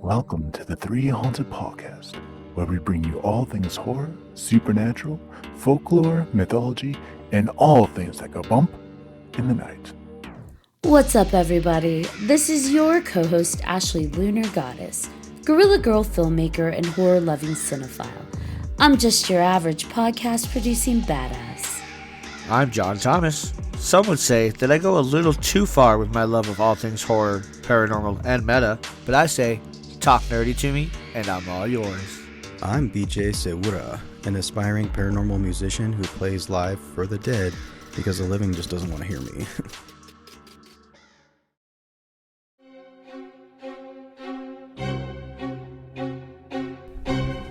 Welcome to the 3Haunted podcast, where we bring you all things horror, supernatural, folklore, mythology, and all things that go bump in the night. What's up, everybody? This is your co-host, Ashley Lunar Goddess, Gorilla Girl filmmaker and horror-loving cinephile. I'm just your average podcast-producing badass. I'm John Thomas. Some would say that I go a little too far with my love of all things horror, paranormal, and meta, but I say, talk nerdy to me, and I'm all yours. I'm BJ Sewura, an aspiring paranormal musician who plays live for the dead because the living just doesn't want to hear me.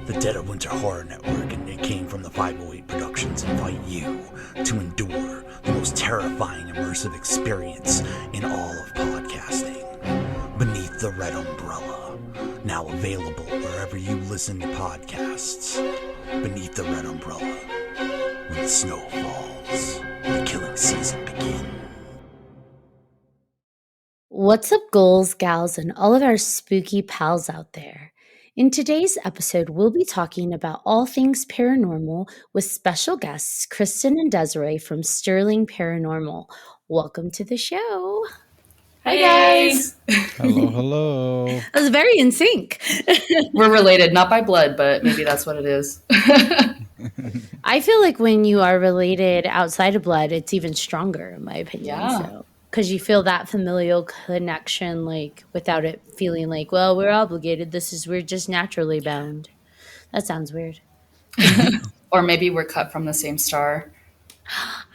The Dead of Winter Horror Network and It Came from the 508 Productions invite you to endure the most terrifying immersive experience in all of podcasting. Beneath the Red Umbrella, now available wherever you listen to podcasts. Beneath the Red Umbrella, when the snow falls, the killing season begins. What's up, ghouls, gals, and all of our spooky pals out there? In today's episode, we'll be talking about all things paranormal with special guests Kristin and Desiree from Sterling Paranormal. Welcome to the show. Hi, guys. Hello. That was very in sync. We're related, not by blood, but maybe that's what it is. I feel like when you are related outside of blood, it's even stronger, in my opinion. Yeah. So, because you feel that familial connection, like without it feeling like, well, we're obligated. We're just naturally bound. That sounds weird. Or maybe we're cut from the same star.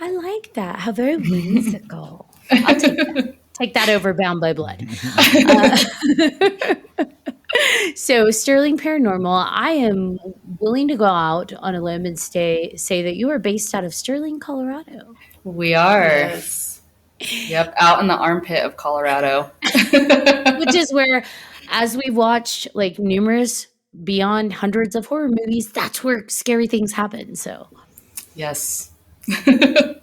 I like that. How very whimsical. I'll take that over bound by blood. So Sterling Paranormal, I am willing to go out on a limb and say that you are based out of Sterling, Colorado. We are. Yes. Yep, out in the armpit of Colorado. Which is where, as we've watched like numerous beyond hundreds of horror movies, that's where scary things happen. So Yes.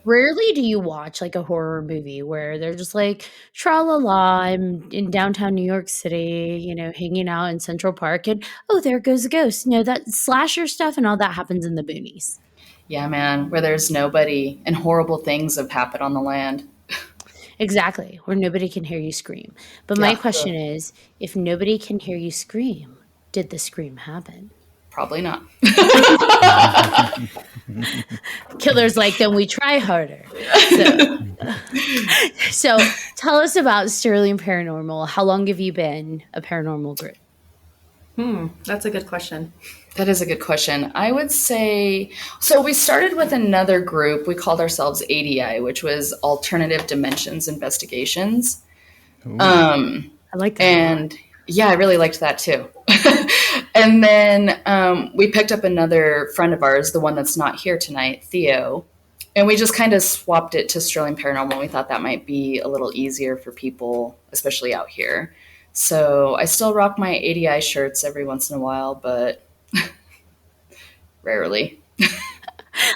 rarely do you watch like a horror movie where they're just like, tra-la-la, I'm in downtown New York City, hanging out in Central Park, and oh, there goes a ghost. That slasher stuff and all that happens in the boonies. Yeah, man, where there's nobody and horrible things have happened on the land. Exactly, where nobody can hear you scream. But my question is, if nobody can hear you scream, did the scream happen? Probably not. Killer's like, then we try harder. So tell us about Sterling Paranormal. How long have you been a paranormal group? That's a good question. That is a good question. I would say, so we started with another group. We called ourselves ADI, which was Alternative Dimensions Investigations. I like that. And yeah, I really liked that too. And then we picked up another friend of ours, the one that's not here tonight, Theo. And we just kind of swapped it to Sterling Paranormal. We thought that might be a little easier for people, especially out here. So I still rock my ADI shirts every once in a while, but rarely.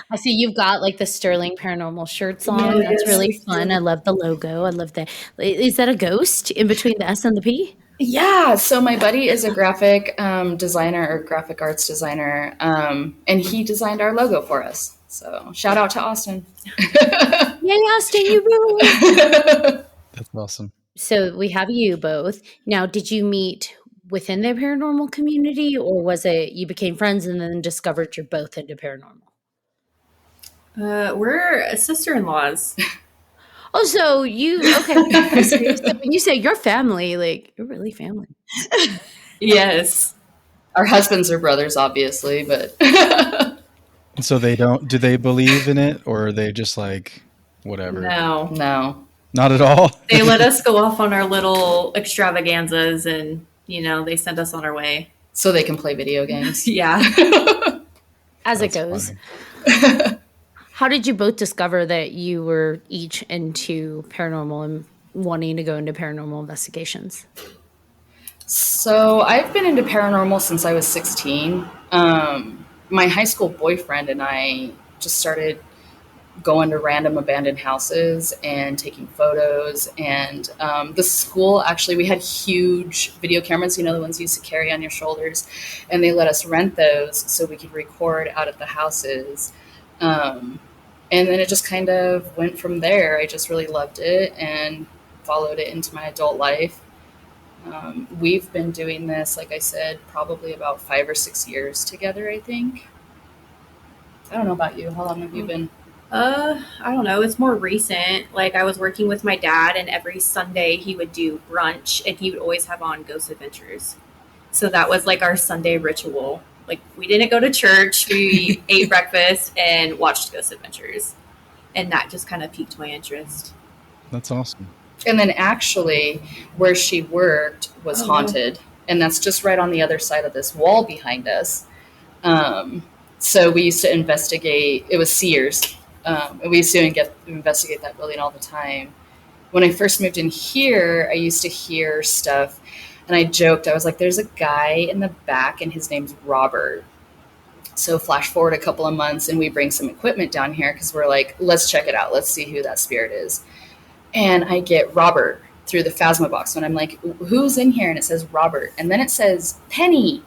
I see you've got like the Sterling Paranormal shirts on. That's really fun. I love the logo. I love that. Is that a ghost in between the S and the P? Yeah. So my buddy is a graphic designer or graphic arts designer, and he designed our logo for us. So shout out to Austin. Yay, Austin, you rule. That's awesome. So we have you both. Now, did you meet within the paranormal community, or was it you became friends and then discovered you're both into paranormal? We're sister-in-laws. Oh, so okay. So when you say your family, like you're really family. Yes. Our husbands are brothers, obviously, but So do they believe in it, or are they just like, whatever? no. Not at all? They let us go off on our little extravaganzas and, they sent us on our way. So they can play video games. Yeah. As it goes. How did you both discover that you were each into paranormal and wanting to go into paranormal investigations? So I've been into paranormal since I was 16. My high school boyfriend and I just started going to random abandoned houses and taking photos. And the school, actually, we had huge video cameras, the ones you used to carry on your shoulders, and they let us rent those so we could record out at the houses. And then it just kind of went from there. I just really loved it and followed it into my adult life. We've been doing this, like I said, probably about 5 or 6 years together, I think. I don't know about you. How long have you been? I don't know. It's more recent. Like, I was working with my dad, and every Sunday he would do brunch, and he would always have on Ghost Adventures. So that was like our Sunday ritual. Like, we didn't go to church. We ate breakfast and watched Ghost Adventures. And that just kind of piqued my interest. That's awesome. And then actually, where she worked was haunted. And that's just right on the other side of this wall behind us. So we used to investigate. It was Sears. And we used to investigate that building all the time. When I first moved in here, I used to hear stuff. And I joked. I was like, there's a guy in the back, and his name's Robert. So flash forward a couple of months, and we bring some equipment down here because we're like, let's check it out. Let's see who that spirit is. And I get Robert through the Phasma box. And I'm like, who's in here? And it says Robert. And then it says Penny.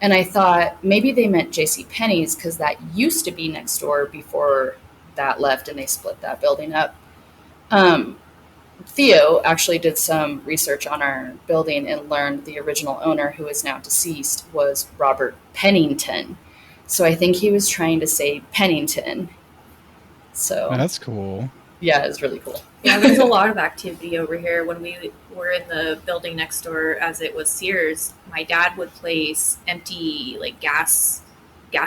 And I thought maybe they meant J.C. Penney's because that used to be next door before that left and they split that building up. Theo actually did some research on our building and learned the original owner, who is now deceased, was Robert Pennington. So I think he was trying to say Pennington. So That's cool. Yeah, it's really cool. Yeah, there's a lot of activity over here. When we were in the building next door, as it was Sears, my dad would place empty like gas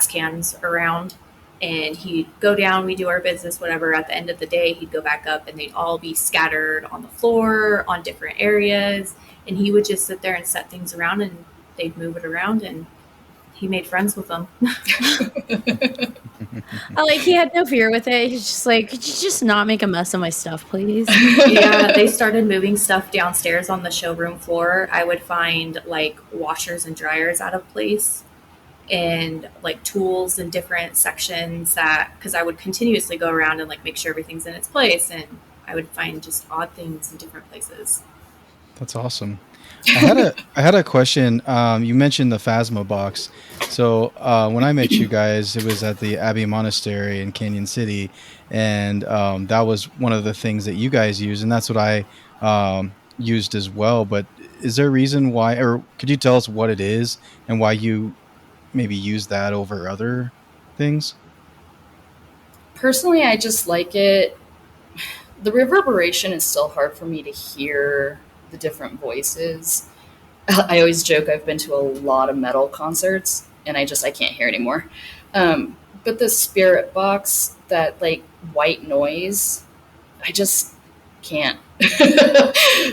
cans around, and he'd go down, we do our business, whatever. At the end of the day, he'd go back up, and they'd all be scattered on the floor, on different areas, and he would just sit there and set things around, and they'd move it around, and he made friends with them. He had no fear with it. He's just like, could you just not make a mess of my stuff, please? Yeah, they started moving stuff downstairs on the showroom floor. I would find like washers and dryers out of place, and like tools in different sections, that because I would continuously go around and like make sure everything's in its place, and I would find just odd things in different places. That's awesome. I had a question. You mentioned the Phasma box. So when I met you guys, it was at the Abbey Monastery in Canyon City, and that was one of the things that you guys use, and that's what I used as well. But is there a reason why, or could you tell us what it is and why you maybe use that over other things? Personally, I just like it. The reverberation is still hard for me to hear the different voices. I always joke I've been to a lot of metal concerts and I can't hear anymore. But the spirit box, that like white noise, I just can't.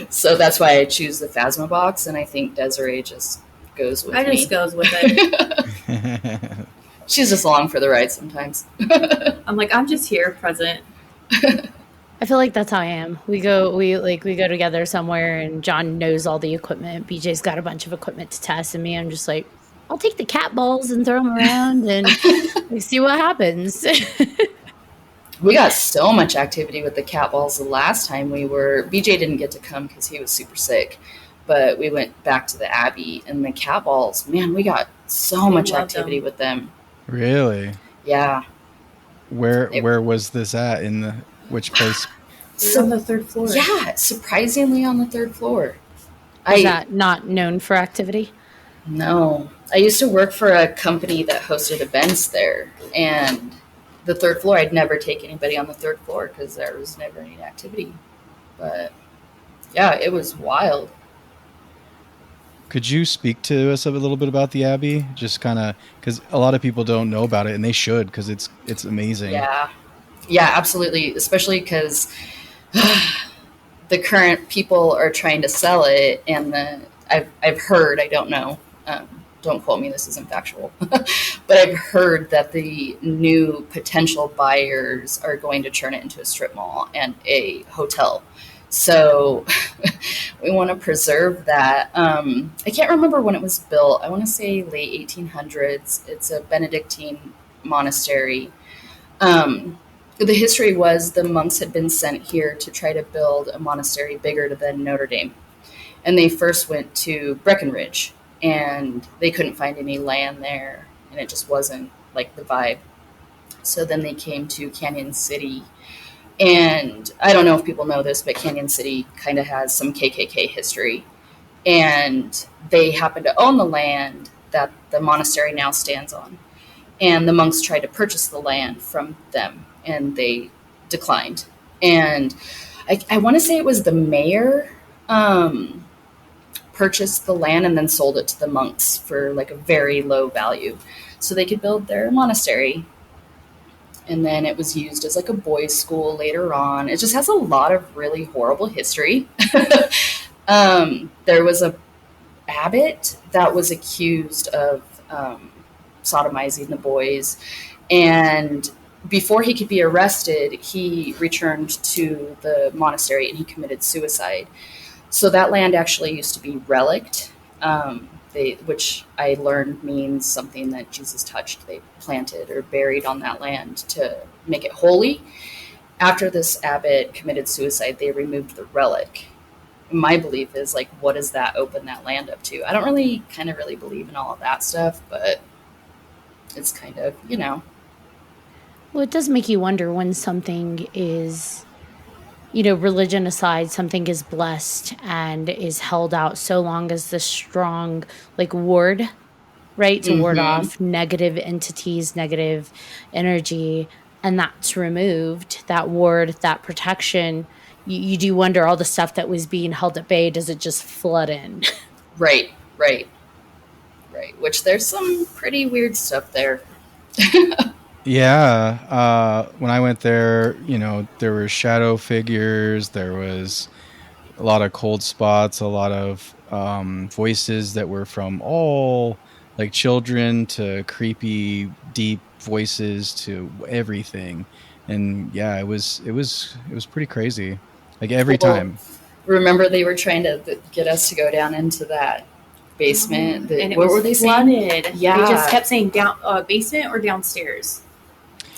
So that's why I choose the Phasma box, and I think Desiree just goes with me. I just goes with it. She's just along for the ride sometimes. I'm like, I'm just here, present. I feel like that's how I am. We go together somewhere, and John knows all the equipment. BJ's got a bunch of equipment to test, and me, I'm just like, I'll take the cat balls and throw them around and we see what happens. We got so much activity with the cat balls the last time we were. BJ didn't get to come because he was super sick, but we went back to the Abbey, and the cat balls, man, we got so much activity with them. Really? Yeah. Where was this at? Which place? On the third floor. Yeah, surprisingly on the third floor. Is that not known for activity? No. I used to work for a company that hosted events there, and the third floor, I'd never take anybody on the third floor because there was never any activity. But yeah, it was wild. Could you speak to us a little bit about the Abbey? Just kind of, because a lot of people don't know about it, and they should, because it's amazing. Yeah, absolutely. Especially because the current people are trying to sell it, and I've heard, I don't know, don't quote me, this isn't factual, but I've heard that the new potential buyers are going to turn it into a strip mall and a hotel. So we want to preserve that. I can't remember when it was built. I want to say late 1800s. It's a Benedictine monastery. The history was the monks had been sent here to try to build a monastery bigger than Notre Dame. And they first went to Breckenridge, and they couldn't find any land there, and it just wasn't like the vibe. So then they came to Canyon City. And I don't know if people know this, but Canyon City kind of has some KKK history. And they happened to own the land that the monastery now stands on. And the monks tried to purchase the land from them, and they declined. And I want to say it was the mayor purchased the land and then sold it to the monks for like a very low value so they could build their monastery. And then it was used as like a boys' school later on. It just has a lot of really horrible history. There was a abbot that was accused of sodomizing the boys, and before he could be arrested, he returned to the monastery and he committed suicide. So that land actually used to be relict, which I learned means something that Jesus touched. They planted or buried on that land to make it holy. After this abbot committed suicide, they removed the relic. My belief is like, what does that open that land up to? I don't really believe in all of that stuff, but it's kind of, Well, it does make you wonder when something is, religion aside, something is blessed and is held out so long as the strong, like, ward, right? To ward off negative entities, negative energy, and that's removed, that ward, that protection. You do wonder all the stuff that was being held at bay, does it just flood in? Right. Which there's some pretty weird stuff there. Yeah, when I went there, there were shadow figures, there was a lot of cold spots, a lot of voices that were from all like children to creepy, deep voices to everything. And yeah, it was pretty crazy. Like every time. Remember, they were trying to get us to go down into that basement. And it what was were they flooded. saying? Yeah, they just kept saying down basement or downstairs.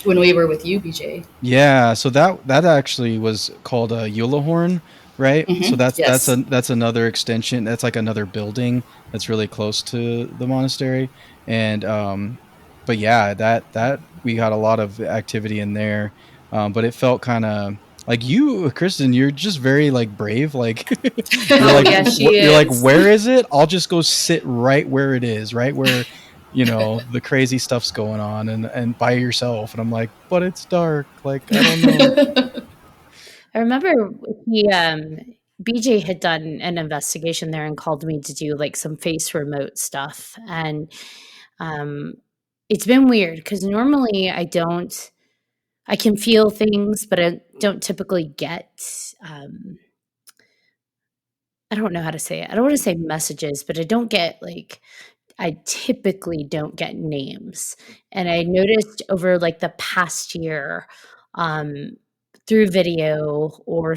When we were with you, BJ. Yeah, so that actually was called a Eulahorn, right? So that's another extension. That's like another building that's really close to the monastery. And but yeah, that we got a lot of activity in there. But it felt kind of like you, Kristin, you're just very like brave. Like you're like, you're like, where is it? I'll just go sit right where it is, right where the crazy stuff's going on, and by yourself. And I'm like, but it's dark. Like, I don't know. I remember BJ had done an investigation there and called me to do like some face remote stuff. And it's been weird because normally I can feel things, but I don't typically get, I don't know how to say it. I don't want to say messages, but I typically don't get names. And I noticed over like the past year, through video or,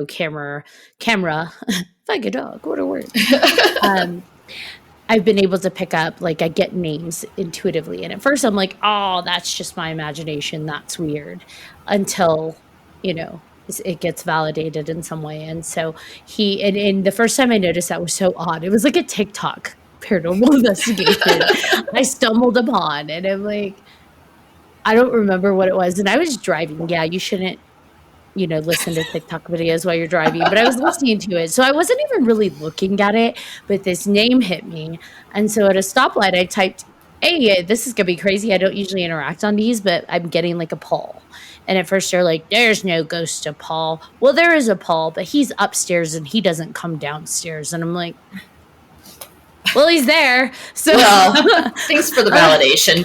camera, like a dog, what a word. I've been able to pick up, like I get names intuitively. And at first I'm like, oh, that's just my imagination. That's weird, until, it gets validated in some way. And so and the first time I noticed that was so odd. It was like a TikTok paranormal investigation I stumbled upon, and I'm like, I don't remember what it was. And I was driving. Yeah, you shouldn't, listen to TikTok videos while you're driving, but I was listening to it. So I wasn't even really looking at it, but this name hit me. And so at a stoplight, I typed, hey, this is going to be crazy. I don't usually interact on these, but I'm getting like a Paul. And at first they're like, there's no ghost of Paul. Well, there is a Paul, but he's upstairs and he doesn't come downstairs. And I'm like, well, he's there. So thanks for the validation.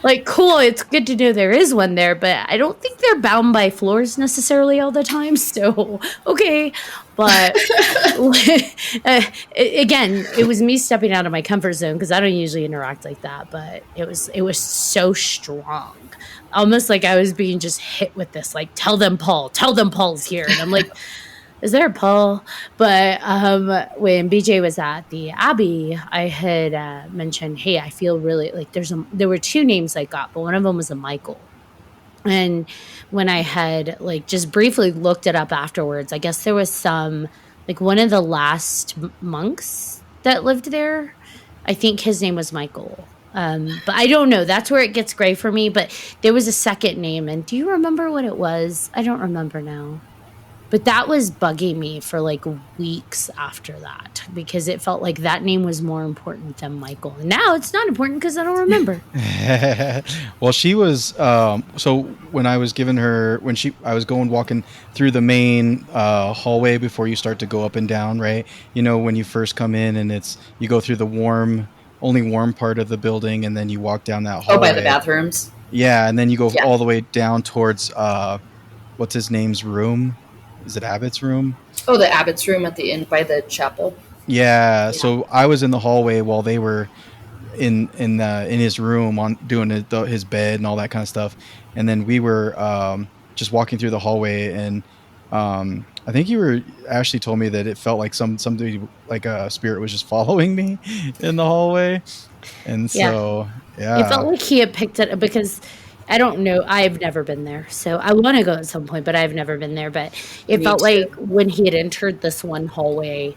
Like, cool. It's good to know there is one there, but I don't think they're bound by floors necessarily all the time. So, okay. But again, it was me stepping out of my comfort zone because I don't usually interact like that. But it was so strong. Almost like I was being just hit with this, like, tell them Paul's here. And I'm like, is there a Paul? But when BJ was at the Abbey, I had mentioned, hey, I feel really like there were two names I got, but one of them was a Michael. And when I had like just briefly looked it up afterwards, I guess there was some like one of the last monks that lived there. I think his name was Michael. But I don't know. That's where it gets gray for me. But there was a second name. And do you remember what it was? I don't remember now. But that was bugging me for like weeks after that because it felt like that name was more important than Michael. And now it's not important because I don't remember. Well, she was so when I was giving her I was going walking through the main hallway before you start to go up and down, right? You know, when you first come in and you go through the only warm part of the building, and then you walk down that hallway. Oh, by the bathrooms. Yeah, and then you go all the way down towards what's his name's room? Is it Abbott's room? Oh, the Abbott's room at the end by the chapel. Yeah. So I was in the hallway while they were in his room on doing his bed and all that kind of stuff, and then we were just walking through the hallway, and I think Ashley told me that it felt like somebody like a spirit was just following me in the hallway, and so yeah, it felt like he had picked it up because I don't know. I've never been there, so I want to go at some point, but I've never been there. But it felt like when he had entered this one hallway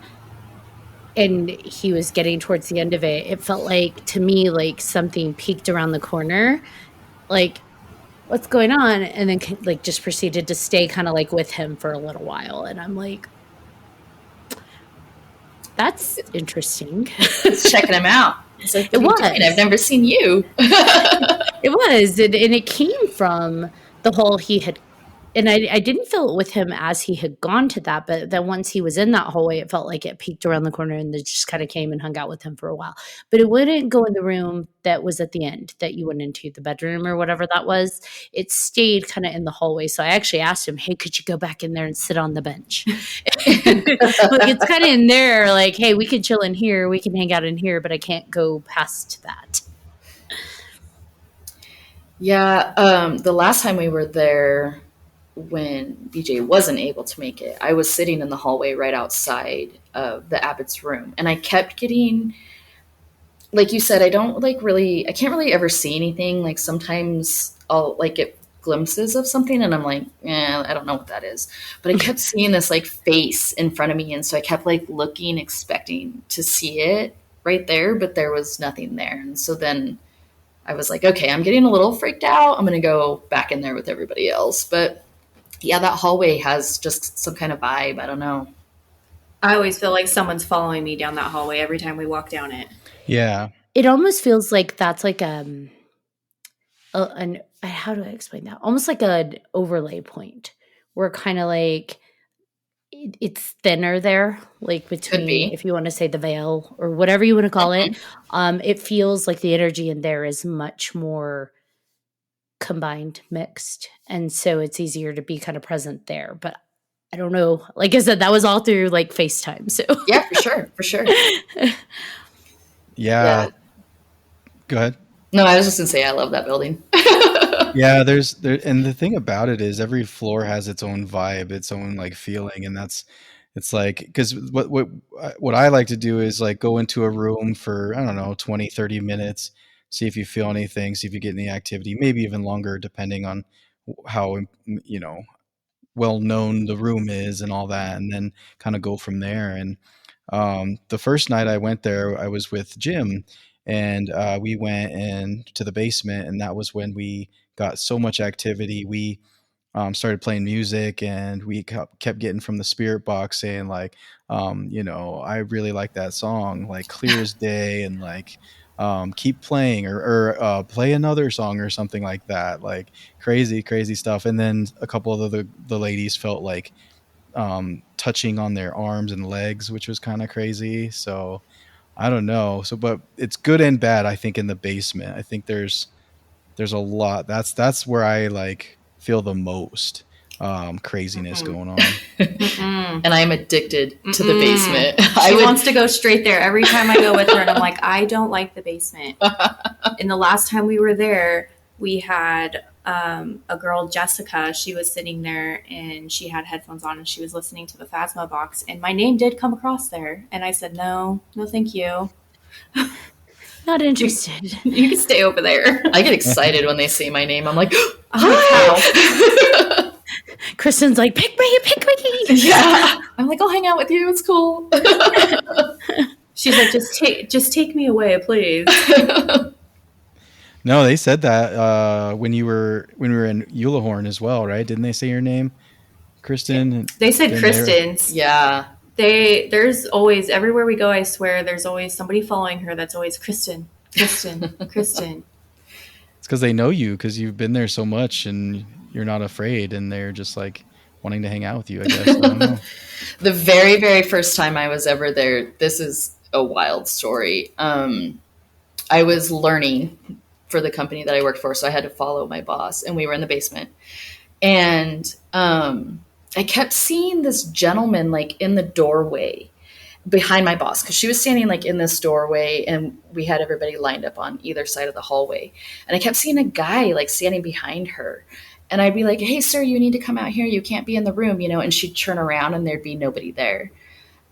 and he was getting towards the end of it, it felt like to me like something peeked around the corner, like what's going on, and then like just proceeded to stay kind of like with him for a little while, and I'm like, that's interesting. It's checking him out. Like, it was. I've never seen you. It was, and it came from the hole he had, and I didn't feel it with him as he had gone to that, but then once he was in that hallway, it felt like it peeked around the corner and it just kind of came and hung out with him for a while. But it wouldn't go in the room that was at the end that you went into, the bedroom or whatever that was. It stayed kind of in the hallway. So I actually asked him, hey, could you go back in there and sit on the bench? Like, it's kind of in there, like, hey, we can chill in here, we can hang out in here, but I can't go past that. Yeah, the last time we were there, when BJ wasn't able to make it, I was sitting in the hallway right outside of the Abbott's room, and I kept getting, like you said, I can't really ever see anything. Like sometimes I'll like get glimpses of something, and I'm like, I don't know what that is. But I kept seeing this like face in front of me, and so I kept like looking, expecting to see it right there, but there was nothing there. And so then I was like, okay, I'm getting a little freaked out. I'm going to go back in there with everybody else. But yeah, that hallway has just some kind of vibe. I don't know. I always feel like someone's following me down that hallway every time we walk down it. Yeah. It almost feels like that's like how do I explain that? Almost like an overlay point where kind of like it's thinner there, like between, if you want to say the veil or whatever you want to call it. It feels like the energy in there is much more combined, mixed, and so it's easier to be kind of present there. But I don't know. Like I said, that was all through like FaceTime. So yeah, for sure. Yeah. Go ahead. No, I was just gonna say I love that building. Yeah, and the thing about it is every floor has its own vibe, its own like feeling, and it's like, because what I like to do is like go into a room for, I don't know, 20-30 minutes, see if you feel anything, see if you get any activity, maybe even longer depending on how, well known the room is and all that, and then kind of go from there. And the first night I went there, I was with Jim, and we went to the basement, and that was when we got so much activity. We started playing music, and we kept getting from the spirit box saying like, I really like that song, like Clear as Day, and like keep playing, or play another song or something like that, like crazy stuff. And then a couple of the ladies felt like touching on their arms and legs, which was kind of crazy. So I don't know. So, but it's good and bad, I think, in the basement. I think there's a lot. That's where I like feel the most craziness going on. And I'm addicted to the basement. She wants to go straight there every time I go with her, and I'm like, I don't like the basement. And the last time we were there, we had a girl, Jessica. She was sitting there, and she had headphones on, and she was listening to the Phasma box. And my name did come across there, and I said, no, thank you. Not interested. You can stay over there. I get excited when they say my name. I'm like, How? Kristen's like, pick me. yeah. I'm like, I'll hang out with you. It's cool. She's like, just take me away, please. No, they said that when we were in Eulahorn as well, right? Didn't they say your name, Kristen? They said Then Kristen's. Yeah. There's always, everywhere we go, I swear, there's always somebody following her that's always Kristen. It's because they know you because you've been there so much and you're not afraid, and they're just like wanting to hang out with you, I guess. I don't know. The very, very first time I was ever there, this is a wild story. I was learning for the company that I worked for, so I had to follow my boss, and we were in the basement. And I kept seeing this gentleman like in the doorway behind my boss, because she was standing like in this doorway, and we had everybody lined up on either side of the hallway. And I kept seeing a guy like standing behind her. And I'd be like, hey, sir, you need to come out here. You can't be in the room, and she'd turn around and there'd be nobody there.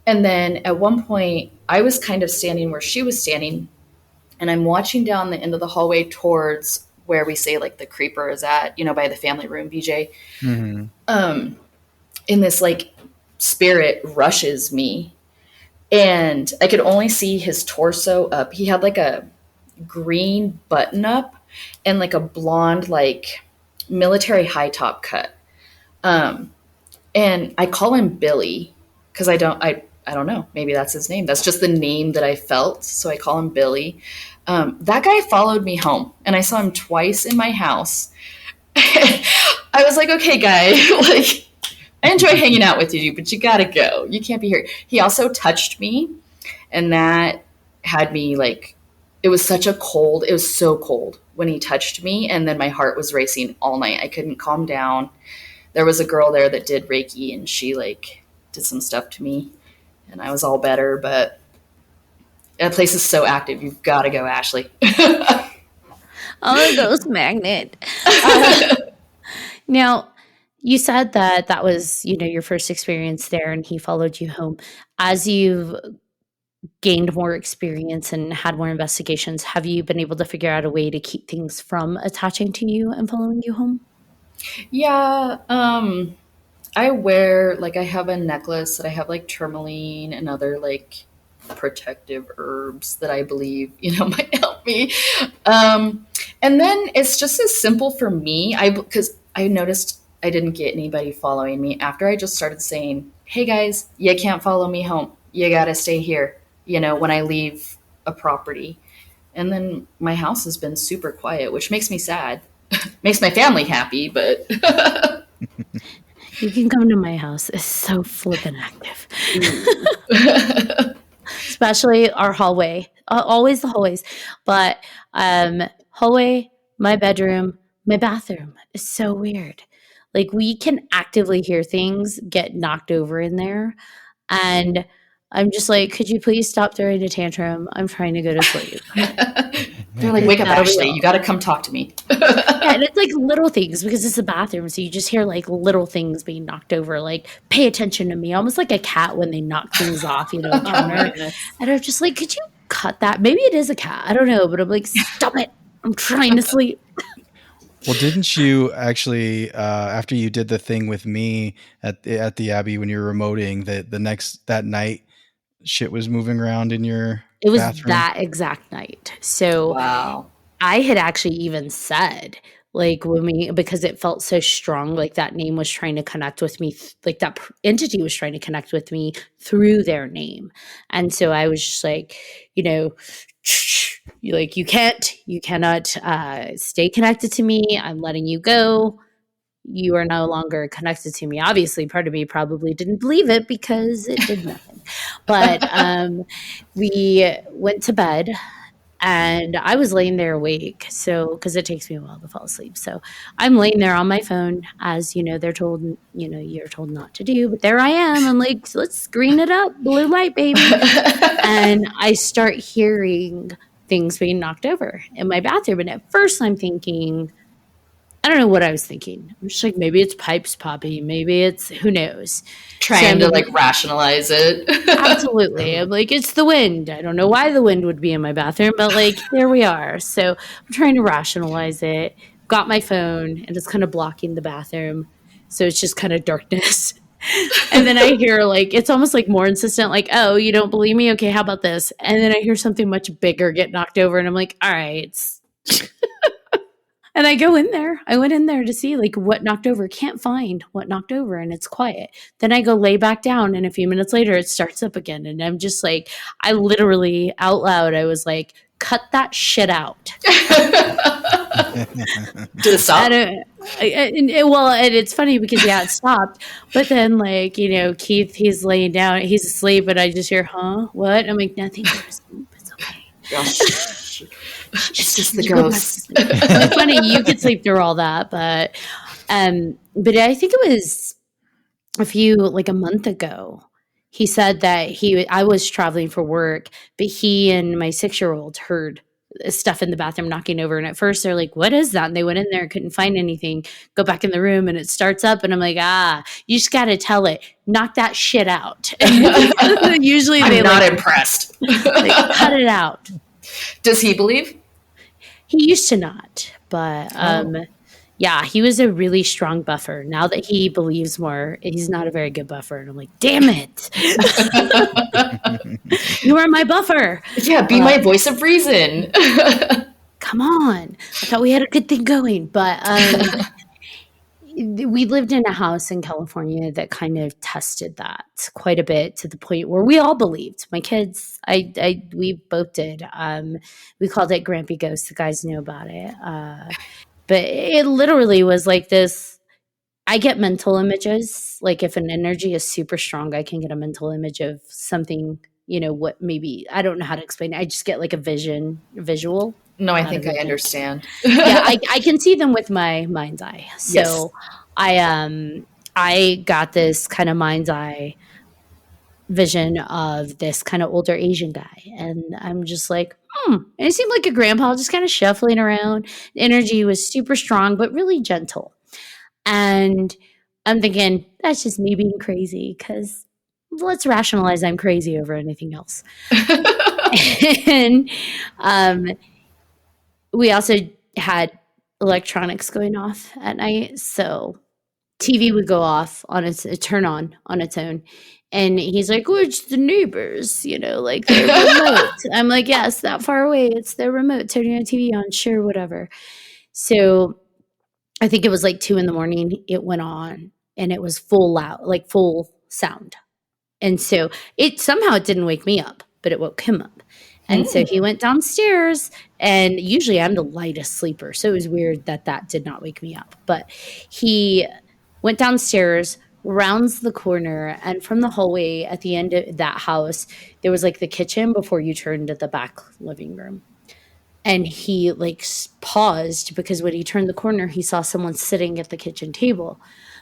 And then at one point, I was kind of standing where she was standing, and I'm watching down the end of the hallway towards where we say like the creeper is at, by the family room, BJ. Mm-hmm. And this like spirit rushes me, and I could only see his torso up. He had like a green button up and like a blonde, like military high top cut. And I call him Billy because I don't know. Maybe that's his name. That's just the name that I felt. So I call him Billy. That guy followed me home, and I saw him twice in my house. I was like, okay, guy, like, I enjoy hanging out with you, but you gotta go. You can't be here. He also touched me, and that had me like, it was so cold when he touched me, and then my heart was racing all night. I couldn't calm down. There was a girl there that did Reiki, and she like did some stuff to me, and I was all better, but that place is so active. You've got to go, Ashley. Oh, ghost magnet. Now, you said that was, your first experience there, and he followed you home. As you've gained more experience and had more investigations, have you been able to figure out a way to keep things from attaching to you and following you home? Yeah. I wear, like, I have a necklace that I have like tourmaline and other like protective herbs that I believe, might help me. And then it's just as simple for me. Because I noticed I didn't get anybody following me after I just started saying, hey guys, you can't follow me home. You got to stay here, when I leave a property. And then my house has been super quiet, which makes me sad. Makes my family happy, but You can come to my house. It's so flippin' active. Especially our hallway. Always the hallways. But hallway, my bedroom, my bathroom is so weird. Like, we can actively hear things get knocked over in there. And I'm just like, could you please stop throwing a tantrum? I'm trying to go to sleep. they're like, wake up, Ashley. You got to come talk to me. Yeah, and it's like little things because it's a bathroom. So you just hear like little things being knocked over. Like, pay attention to me. Almost like a cat when they knock things off, counter. And I'm just like, could you cut that? Maybe it is a cat. I don't know. But I'm like, stop it. I'm trying to sleep. Well, didn't you actually, after you did the thing with me at the Abbey when you were remoting, that night, shit was moving around in your It was bathroom? that exact night. So Wow. I had actually even said, like, because it felt so strong, like that name was trying to connect with me, like that entity was trying to connect with me through their name. And so I was just like, you cannot stay connected to me. I'm letting you go. You are no longer connected to me. Obviously, part of me probably didn't believe it because it did nothing. But we went to bed, and I was laying there awake. So, because it takes me a while to fall asleep. So I'm laying there on my phone, as they're told, you're told not to do. But there I am. I'm like, let's screen it up, blue light, baby. And I start hearing things being knocked over in my bathroom. And at first I'm thinking, I don't know what I was thinking. I'm just like, maybe it's pipes popping. Maybe it's, who knows? Trying to like rationalize it. Absolutely. I'm like, it's the wind. I don't know why the wind would be in my bathroom, but like, there we are. So I'm trying to rationalize it. Got my phone and it's kind of blocking the bathroom. So it's just kind of darkness. And then I hear like, it's almost like more insistent, like, oh, you don't believe me? Okay, how about this? And then I hear something much bigger get knocked over and I'm like, all right. And I go in there. I went in there to see like what knocked over. Can't find what knocked over and it's quiet. Then I go lay back down and a few minutes later it starts up again. And I'm just like, I literally out loud, I was like, cut that shit out. Did it stop? And it's funny because it stopped. But then like, Keith, he's laying down, he's asleep and I just hear, huh? What? I'm like, nothing, go to sleep. It's okay. It's just the ghost. It's funny, you could sleep through all that, but I think it was a month ago. He said that I was traveling for work, but he and my 6-year-old heard stuff in the bathroom knocking over. And at first they're like, what is that? And they went in there, couldn't find anything, go back in the room and it starts up. And I'm like, you just got to tell it, knock that shit out. Usually I'm not impressed. Cut it out. Does he believe? He used to not, but yeah, he was a really strong buffer. Now that he believes more, he's not a very good buffer. And I'm like, damn it. You are my buffer. Yeah, be my voice of reason. Come on. I thought we had a good thing going. But we lived in a house in California that kind of tested that quite a bit to the point where we all believed. My kids, we both did. We called it Grampy Ghost. The guys knew about it. But it literally was like this. I get mental images. Like if an energy is super strong, I can get a mental image of something, what maybe, I don't know how to explain it. I just get like a visual. No, I think I understand. Yeah, I can see them with my mind's eye. So yes. I got this kind of mind's eye vision of this kind of older Asian guy. And I'm just like, And he seemed like a grandpa, just kind of shuffling around. The energy was super strong, but really gentle. And I'm thinking, that's just me being crazy because let's rationalize I'm crazy over anything else. And we also had electronics going off at night. So TV would go off turn on its own. And he's like, oh, it's the neighbors, like their remote. I'm like, yes, that far away. It's their remote. Turning your TV on. Sure, whatever. So I think it was like 2 a.m. It went on and it was full sound. And so it didn't wake me up, but it woke him up. And so he went downstairs, and usually I'm the lightest sleeper. So it was weird that did not wake me up. But he went downstairs, rounds the corner, and from the hallway at the end of that house, there was like the kitchen before you turned to the back living room. And he paused because when he turned the corner, he saw someone sitting at the kitchen table.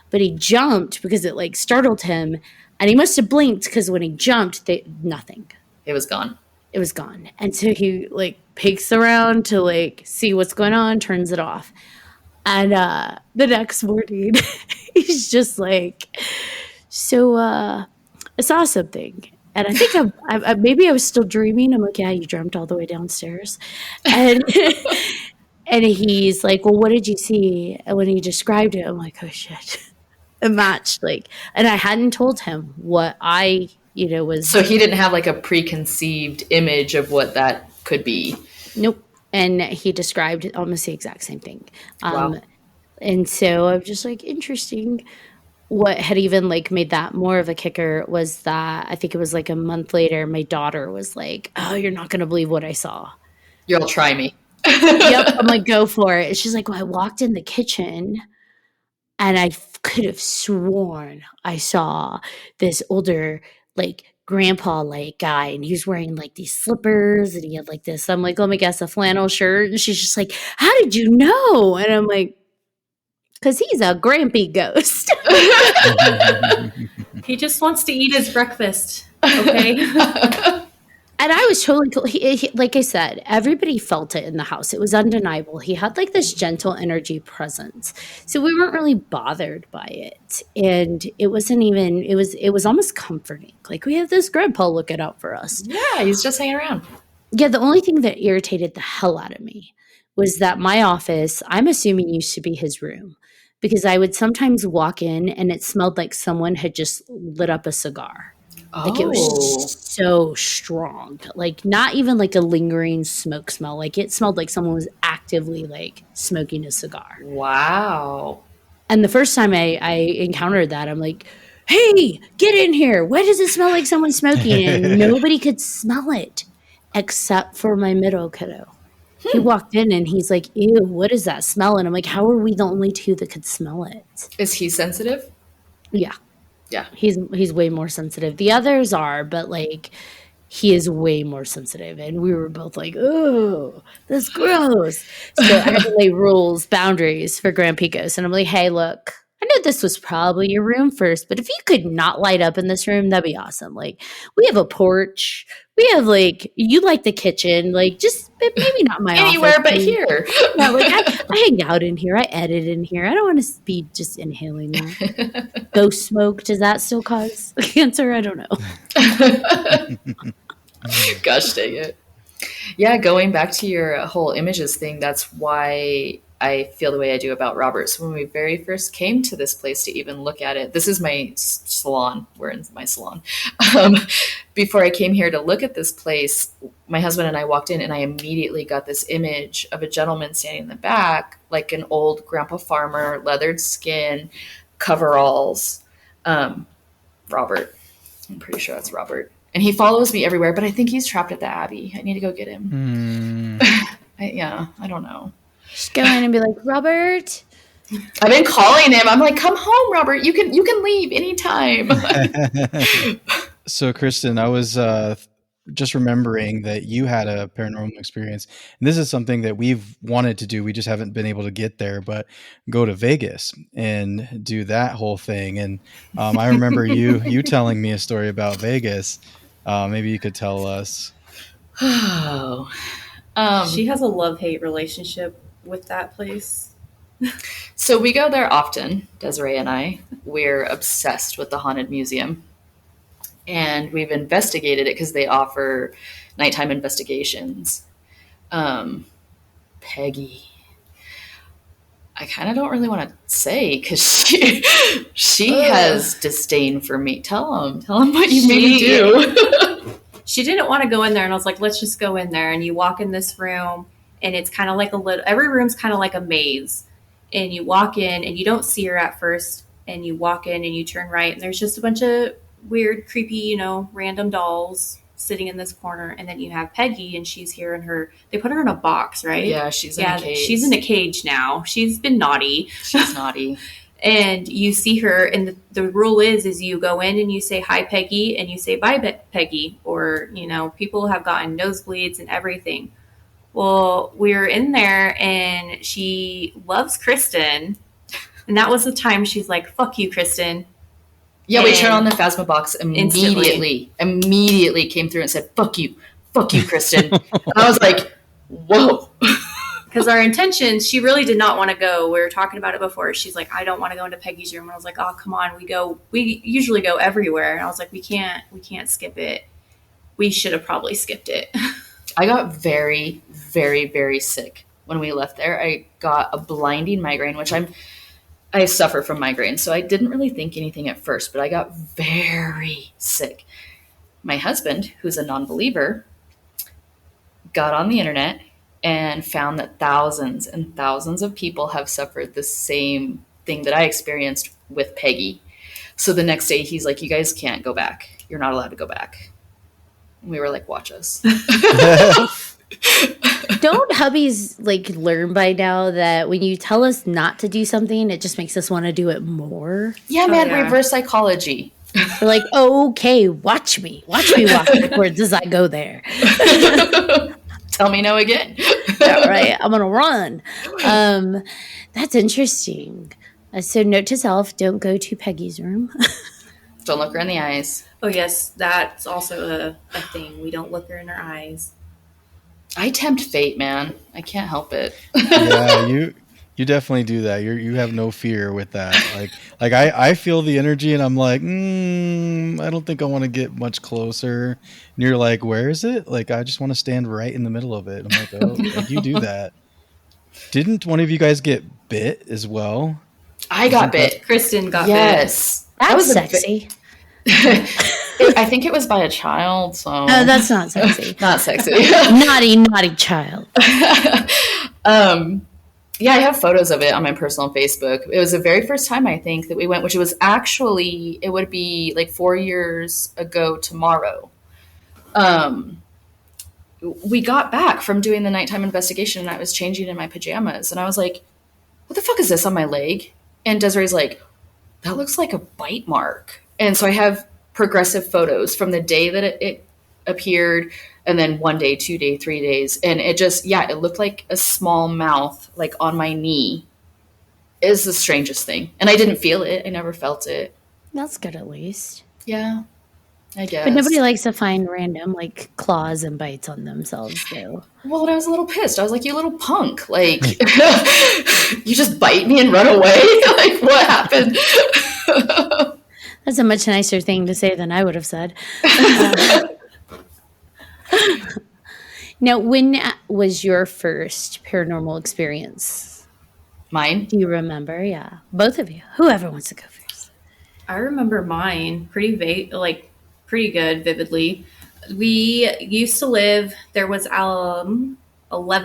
But he jumped because it startled him. And he must have blinked because when he jumped, nothing. It was gone. It was gone. And so he peeks around to see what's going on, turns it off. And the next morning, he's just like, so I saw something. And I think maybe I was still dreaming. I'm like, yeah, you dreamt all the way downstairs. And and he's like, well, what did you see? And when he described it, I'm like, oh, shit. It matched. And I hadn't told him what I, was. So he didn't have a preconceived image of what that could be. Nope. And he described almost the exact same thing. Wow. And so I'm just interesting. What had even made that more of a kicker was that I think it was a month later, my daughter was like, oh, you're not going to believe what I saw. You'll try me. Yep. I'm like, go for it. And she's like, well, I walked in the kitchen and I could have sworn I saw this older, grandpa guy, and he was wearing these slippers and he had this, I'm like, let me guess, a flannel shirt. And she's just like, how did you know? And I'm like, because he's a grampy ghost. He just wants to eat his breakfast. Okay. And and I was totally cool. Like I said, everybody felt it in the house. It was undeniable. He had like this gentle energy presence. So we weren't really bothered by it. And it wasn't even, it was almost comforting. Like, we have this grandpa looking out for us. Yeah, he's just hanging around. Yeah, the only thing that irritated the hell out of me was that my office, I'm assuming, used to be his room, because I would sometimes walk in and it smelled like someone had just lit up a cigar. Like, it was so strong. Like, not even like a lingering smoke smell. Like, it smelled like someone was actively like smoking a cigar. Wow. And the first time I encountered that, I'm like, hey, get in here. Why does it smell like someone smoking? And nobody could smell it except for my middle kiddo. He walked in and he's like, ew, what is that smell? And I'm like, how are we the only two that could smell it? Is he sensitive? Yeah. Yeah. He's way more sensitive. The others are, but like, he is way more sensitive. And we were both like, oh, that's gross. So I had to lay rules, boundaries for Grand Picos. And I'm like, hey, look, I know this was probably your room first, but if you could not light up in this room, that'd be awesome. Like, we have a porch. We have, like, you like the kitchen. Like, just maybe not my Anywhere office, but here. Yeah, like, I hang out in here. I edit in here. I don't want to be just inhaling that. Ghost smoke, does that still cause cancer? I don't know. Gosh dang it. Yeah, going back to your whole images thing, that's why I feel the way I do about Robert. So when we very first came to this place to even look at it, this is my salon. We're in my salon. Before I came here to look at this place, my husband and I walked in and I immediately got this image of a gentleman standing in the back, like an old grandpa farmer, leathered skin, coveralls. Robert. I'm pretty sure that's Robert. And he follows me everywhere, but I think he's trapped at the Abbey. I need to go get him. I don't know. Just go in and be like, Robert. I've been calling him. I'm like, come home, Robert. You can leave anytime. So, Kristin, I was just remembering that you had a paranormal experience. And this is something that we've wanted to do. We just haven't been able to get there, but go to Vegas and do that whole thing. And I remember you telling me a story about Vegas. Maybe you could tell us. Oh. She has a love-hate relationship with that place. So we go there often, Desiree and I. We're obsessed with the Haunted Museum. And we've investigated it because they offer nighttime investigations. Peggy. I kind of don't really want to say because she has disdain for me. Tell him what you made me do. She didn't want to go in there, and I was like, let's just go in there. And you walk in this room, and it's kind of like every room's kind of like a maze. And you walk in, and you don't see her at first, and you walk in, and you turn right, and there's just a bunch of weird, creepy, random dolls sitting in this corner. And then you have Peggy, and she's here they put her in a box, right? Yeah, she's in a cage. She's in a cage now. She's been naughty. She's naughty. And you see her, and the rule is you go in and you say, hi, Peggy, and you say, bye, Peggy. Or, people have gotten nosebleeds and everything. Well, we were in there, and she loves Kristin. And that was the time she's like, fuck you, Kristin. Yeah, we turned on the Phasma box immediately. Immediately came through and said, fuck you, Kristin. And I was like, whoa. Because our intentions, she really did not want to go. We were talking about it before. She's like, I don't want to go into Peggy's room. And I was like, oh, come on. We usually go everywhere. And I was like, we can't skip it. We should have probably skipped it. I got very, very, very sick when we left there. I got a blinding migraine, which I suffer from migraines. So I didn't really think anything at first, but I got very sick. My husband, who's a non-believer, got on the internet and found that thousands and thousands of people have suffered the same thing that I experienced with Peggy. So the next day he's like, you guys can't go back. You're not allowed to go back. And we were like, watch us. Don't hubbies learn by now that when you tell us not to do something, it just makes us want to do it more? Yeah, man, reverse psychology. We're like, oh, okay, watch me walk backwards as I go there. Tell me no again. Yeah, right. I'm gonna run. That's interesting. So note to self: don't go to Peggy's room. Don't look her in the eyes. Oh, yes, that's also a thing. We don't look her in her eyes. I tempt fate, man. I can't help it. Yeah, you definitely do that. You have no fear with that. Like I feel the energy and I'm like, I don't think I want to get much closer. And you're like, where is it? Like, I just want to stand right in the middle of it. I'm like, oh, like, you do that. Didn't one of you guys get bit as well? I got bit. Kristin got Yes. That's That was sexy. I think it was by a child, so No, that's not sexy. not sexy. Naughty child. Yeah, I have photos of it on my personal Facebook. It was the very first time I think that we went, which was actually, it would be like 4 years ago tomorrow. We got back from doing the nighttime investigation and I was changing in my pajamas and I was like, what the fuck is this on my leg? And Desiree's like, that looks like a bite mark. And so I have progressive photos from the day that it appeared, and then 1 day, 2 day, 3 days. And it just, yeah, it looked like a small mouth, like on my knee. Is the strangest thing. And I didn't feel it. I never felt it. That's good at least. Yeah, I guess. But nobody likes to find random like claws and bites on themselves, though. Well, and I was a little pissed. I was like, you little punk. Like, you just bite me and run away? Like, what happened? That's a much nicer thing to say than I would have said. Now, when was your first paranormal experience? Mine? Do you remember? Yeah. Both of you. Whoever wants to go first. I remember mine pretty good, vividly. We used to live, there was 11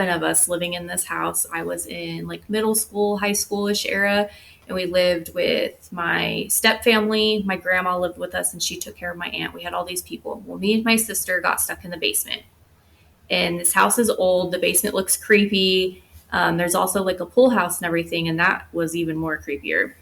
of us living in this house. I was in like middle school, high schoolish era, and we lived with my step family. My grandma lived with us and she took care of my aunt. We had all these people. Well, me and my sister got stuck in the basement. And this house is old. The basement looks creepy. There's also like a pool house and everything, and that was even more creepier.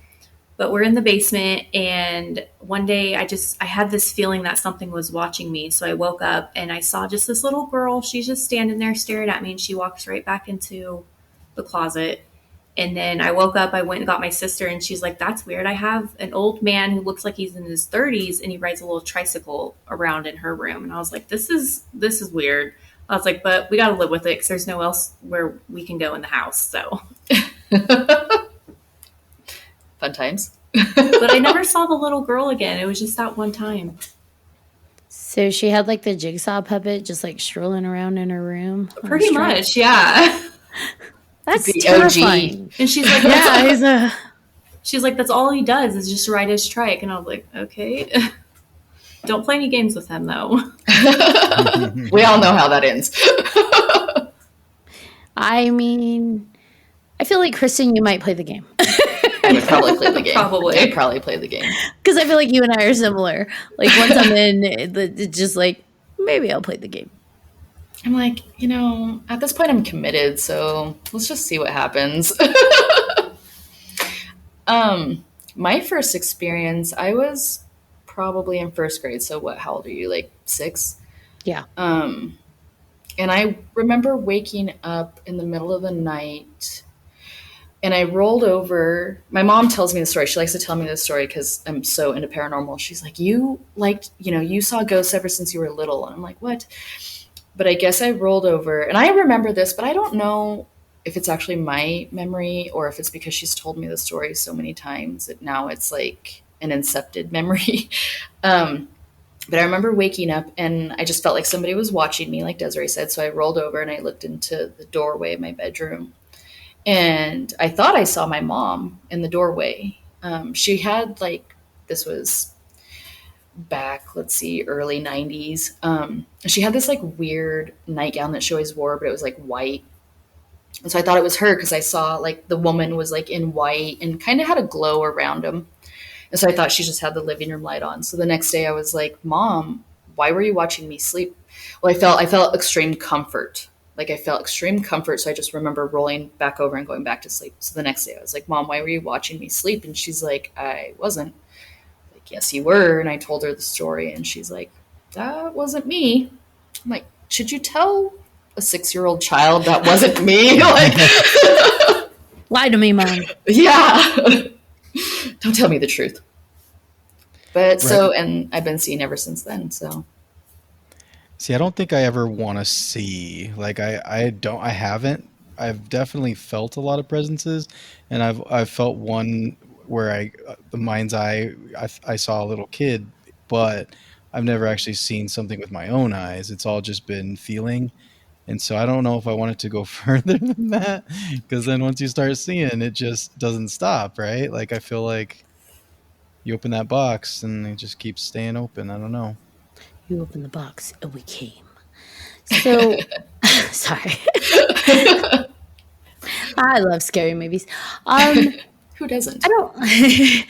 But we're in the basement, and one day I had this feeling that something was watching me. So I woke up and I saw just this little girl. She's just standing there staring at me, and she walks right back into the closet. And then I woke up, I went and got my sister, and she's like, that's weird. I have an old man who looks like he's in his 30s, and he rides a little tricycle around in her room. And I was like, this is weird. I was like, but we got to live with it because there's no else where we can go in the house. So Fun times. but I never saw the little girl again. It was just that one time. So she had like the jigsaw puppet just like strolling around in her room. Pretty much, yeah. That's The terrifying. OG. And she's like, she's like, that's all he does is just ride his trike. And I was like, okay. Don't play any games with him, though. We all know how that ends. I mean, I feel like Kristin, you might play the game. I would probably play the game. Probably. I'd probably play the game. Because I feel like you and I are similar. Like once I'm in, it's just like, maybe I'll play the game. I'm like, at this point I'm committed, so let's just see what happens. My first experience, I was probably in first grade. So how old are you? Like 6? Yeah. And I remember waking up in the middle of the night and I rolled over. My mom tells me the story. She likes to tell me this story because I'm so into paranormal. She's like, you saw ghosts ever since you were little. And I'm like, what? But I guess I rolled over and I remember this, but I don't know if it's actually my memory or if it's because she's told me the story so many times that now it's like an incepted memory. But I remember waking up and I just felt like somebody was watching me, like Desiree said. So I rolled over and I looked into the doorway of my bedroom and I thought I saw my mom in the doorway. She had this was back, early 90s. She had this weird nightgown that she always wore, but it was white. And so I thought it was her because I saw the woman was in white and kind of had a glow around him. And so I thought she just had the living room light on. So the next day I was like, Mom, why were you watching me sleep? Well, I felt extreme comfort. So I just remember rolling back over and going back to sleep. So the next day I was like, Mom, why were you watching me sleep? And she's like, I wasn't. Like, yes, you were. And I told her the story and she's like, that wasn't me. I'm like, should you tell a 6-year-old child that wasn't me? Lie to me, Mom. Yeah. Don't tell me the truth. But Right. and I've been seeing ever since then. So See, I don't think I ever want to see. Like I haven't. I've definitely felt a lot of presences, and I've felt one where the mind's eye I saw a little kid, but I've never actually seen something with my own eyes. It's all just been feeling, and so I don't know if I want it to go further than that, because then once you start seeing, it just doesn't stop, right? Like I feel like you open that box and it just keeps staying open. I don't know. You opened the box and we came. So, sorry. I love scary movies. who doesn't? I don't I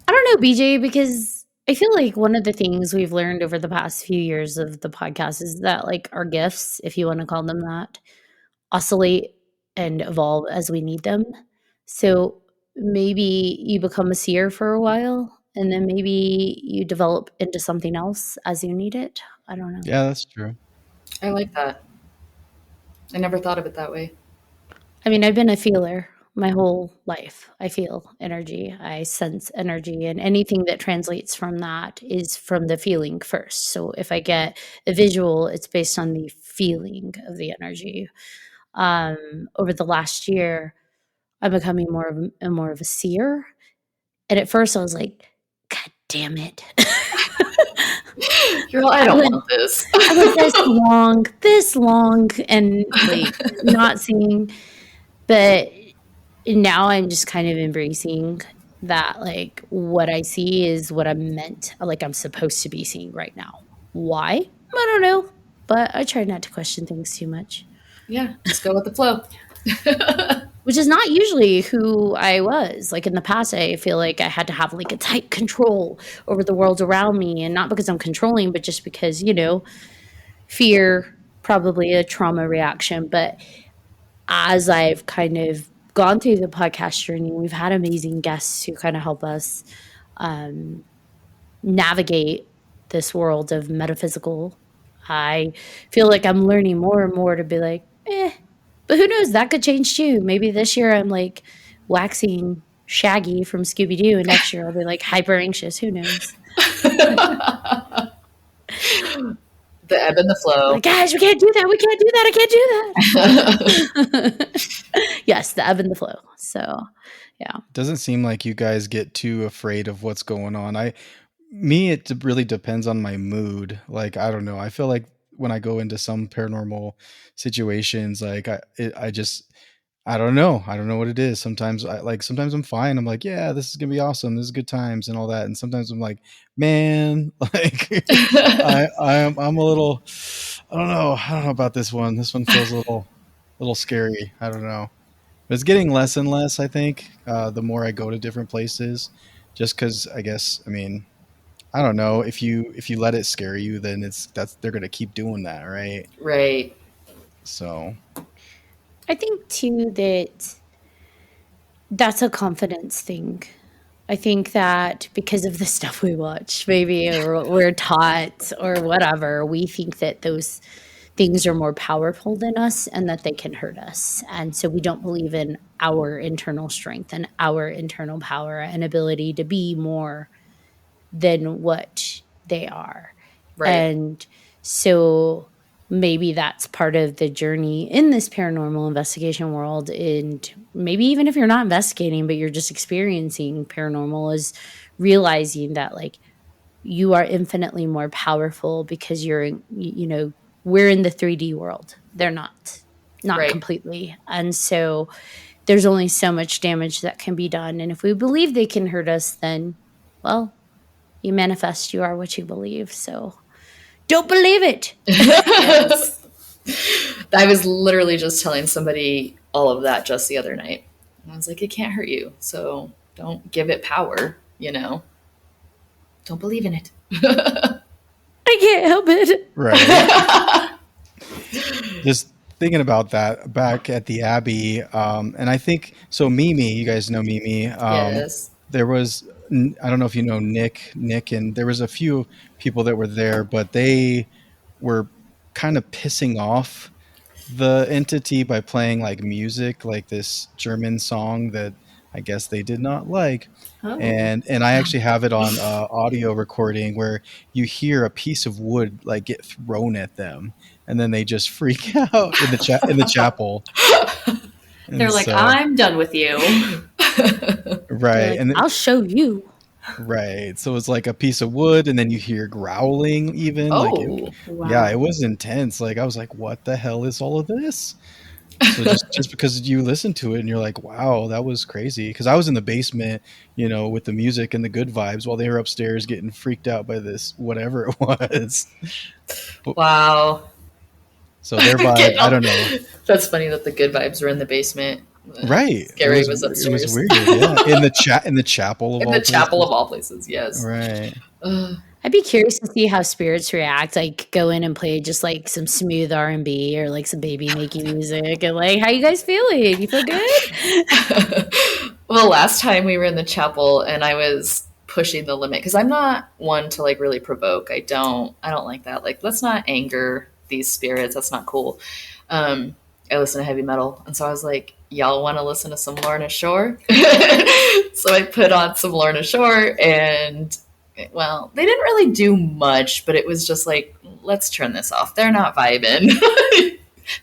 don't know, BJ, because I feel like one of the things we've learned over the past few years of the podcast is that like our gifts, if you want to call them that, oscillate and evolve as we need them. So maybe you become a seer for a while and then maybe you develop into something else as you need it. I don't know. Yeah, that's true. I like that. I never thought of it that way. I mean, I've been a feeler my whole life. I feel energy, I sense energy, and anything that translates from that is from the feeling first. So if I get a visual, it's based on the feeling of the energy. Over the last year, I'm becoming more of a seer. And at first, I was like, "God damn it!" You're all, I I don't went, want this. I went this long, and like not seeing. But now I'm just kind of embracing that, like, what I see is what I'm meant, like, I'm supposed to be seeing right now. Why? I don't know, but I try not to question things too much, Yeah, just go with the flow. which is not usually who I was. Like, in the past, I feel like I had to have, like, a tight control over the world around me, and not because I'm controlling, but just because, fear, probably a trauma reaction, but as I've kind of gone through the podcast journey, we've had amazing guests who kind of help us navigate this world of metaphysical. I feel like I'm learning more and more to be like, but who knows? That could change too. Maybe this year I'm like waxing Shaggy from Scooby Doo, and next year I'll be like hyper anxious. Who knows? The ebb and the flow. Like, guys, we can't do that. We can't do that. I can't do that. Yes, the ebb and the flow. So, yeah. Doesn't seem like you guys get too afraid of what's going on. It really depends on my mood. Like, I don't know. I feel like when I go into some paranormal situations, like I don't know. I don't know what it is. Sometimes sometimes I'm fine. I'm like, yeah, this is gonna be awesome. This is good times and all that. And sometimes I'm like, man, like I'm a little, I don't know. I don't know about this one. This one feels a little scary. I don't know. But it's getting less and less, I think, the more I go to different places, just because I guess, I mean, I don't know, if you let it scare you, then they're gonna keep doing that, right? Right. So I think too that that's a confidence thing. I think that because of the stuff we watch, maybe, or we're taught or whatever, we think that those things are more powerful than us and that they can hurt us. And so we don't believe in our internal strength and our internal power and ability to be more than what they are. Right. And so maybe that's part of the journey in this paranormal investigation world. And maybe even if you're not investigating, but you're just experiencing paranormal, is realizing that like you are infinitely more powerful because we're in the 3D world. They're not Right. completely. And so there's only so much damage that can be done. And if we believe they can hurt us, then, well, you manifest, you are what you believe. So don't believe it. Yes. I was literally just telling somebody all of that just the other night. And I was like, it can't hurt you. So don't give it power, Don't believe in it. I can't help it. right. Just thinking about that back at the Abbey, and I think so. Mimi, you guys know Mimi. Yes. There was, I don't know if you know Nick, and there was a few people that were there, but they were kind of pissing off the entity by playing like music, like this German song that I guess they did not like. Oh. And I actually have it on audio recording where you hear a piece of wood like get thrown at them, and then they just freak out in the chapel. They're And like, so, I'm done with you. They're right, like, and then, I'll show you. right, so it's like a piece of wood, and then you hear growling. Even Oh, Wow. yeah, it was intense. Like I was like, what the hell is all of this? So just because you listen to it and you're like, wow, that was crazy. Because I was in the basement, with the music and the good vibes, while they were upstairs getting freaked out by this whatever it was. wow. So their vibe, I don't know. That's funny that the good vibes were in the basement. Right? Scary was upstairs. It was weird. Yeah, in the chapel of In all the places. chapel of all places, yes. Right. Ugh. I'd be curious to see how spirits react. Like, go in and play just like some smooth R&B or like some baby making music, and like, how you guys feeling? You feel good? Well, last time we were in the chapel and I was pushing the limit because I'm not one to like really provoke. I don't like that. Like, let's not anger these spirits. That's not cool. I listen to heavy metal, and so I was like, y'all want to listen to some Lorna Shore? So I put on some Lorna Shore, and well, they didn't really do much, but it was just like, let's turn this off. They're not vibing.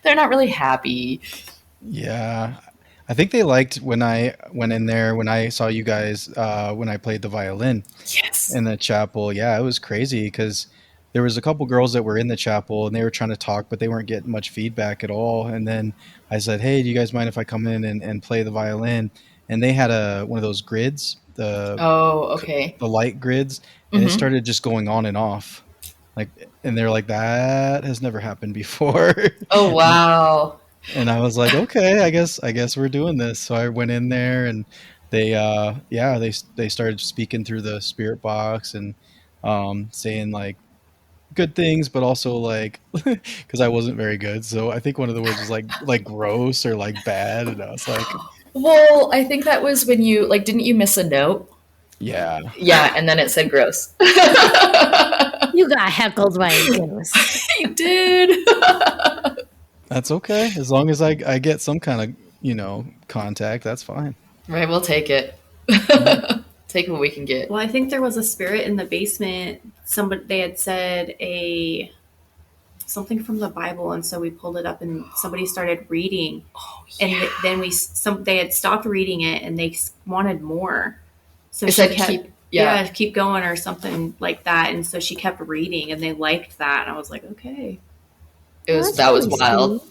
They're not really happy. Yeah. I think they liked when I went in there, when I saw you guys, when I played the violin Yes. in the chapel. Yeah, it was crazy because there was a couple girls that were in the chapel and they were trying to talk, but they weren't getting much feedback at all. And then I said, hey, do you guys mind if I come in and play the violin? And they had one of those grids, Oh, okay. the light grids, and it Mhm. started just going on and off. Like, and they're like, that has never happened before. Oh, wow. And I was like, okay, I guess we're doing this. So I went in there and they started speaking through the spirit box and saying like good things, but also like because I wasn't very good. So I think one of the words was like gross or like bad, and I was like, Well, I think that was when you like, didn't you miss a note? yeah, Yeah, and then it said gross. You got heckled by a ghost. You did. that's okay as long as I get some kind of contact. That's fine. Right, we'll take it. Take what we can get. Well, I think there was a spirit in the basement. They had said something from the Bible, and so we pulled it up, and somebody started reading. Oh, yeah. And then they had stopped reading it, and they wanted more. So It she said kept, keep keep going or something like that. And so she kept reading, and they liked that. And I was like, okay. That was really wild. sweet.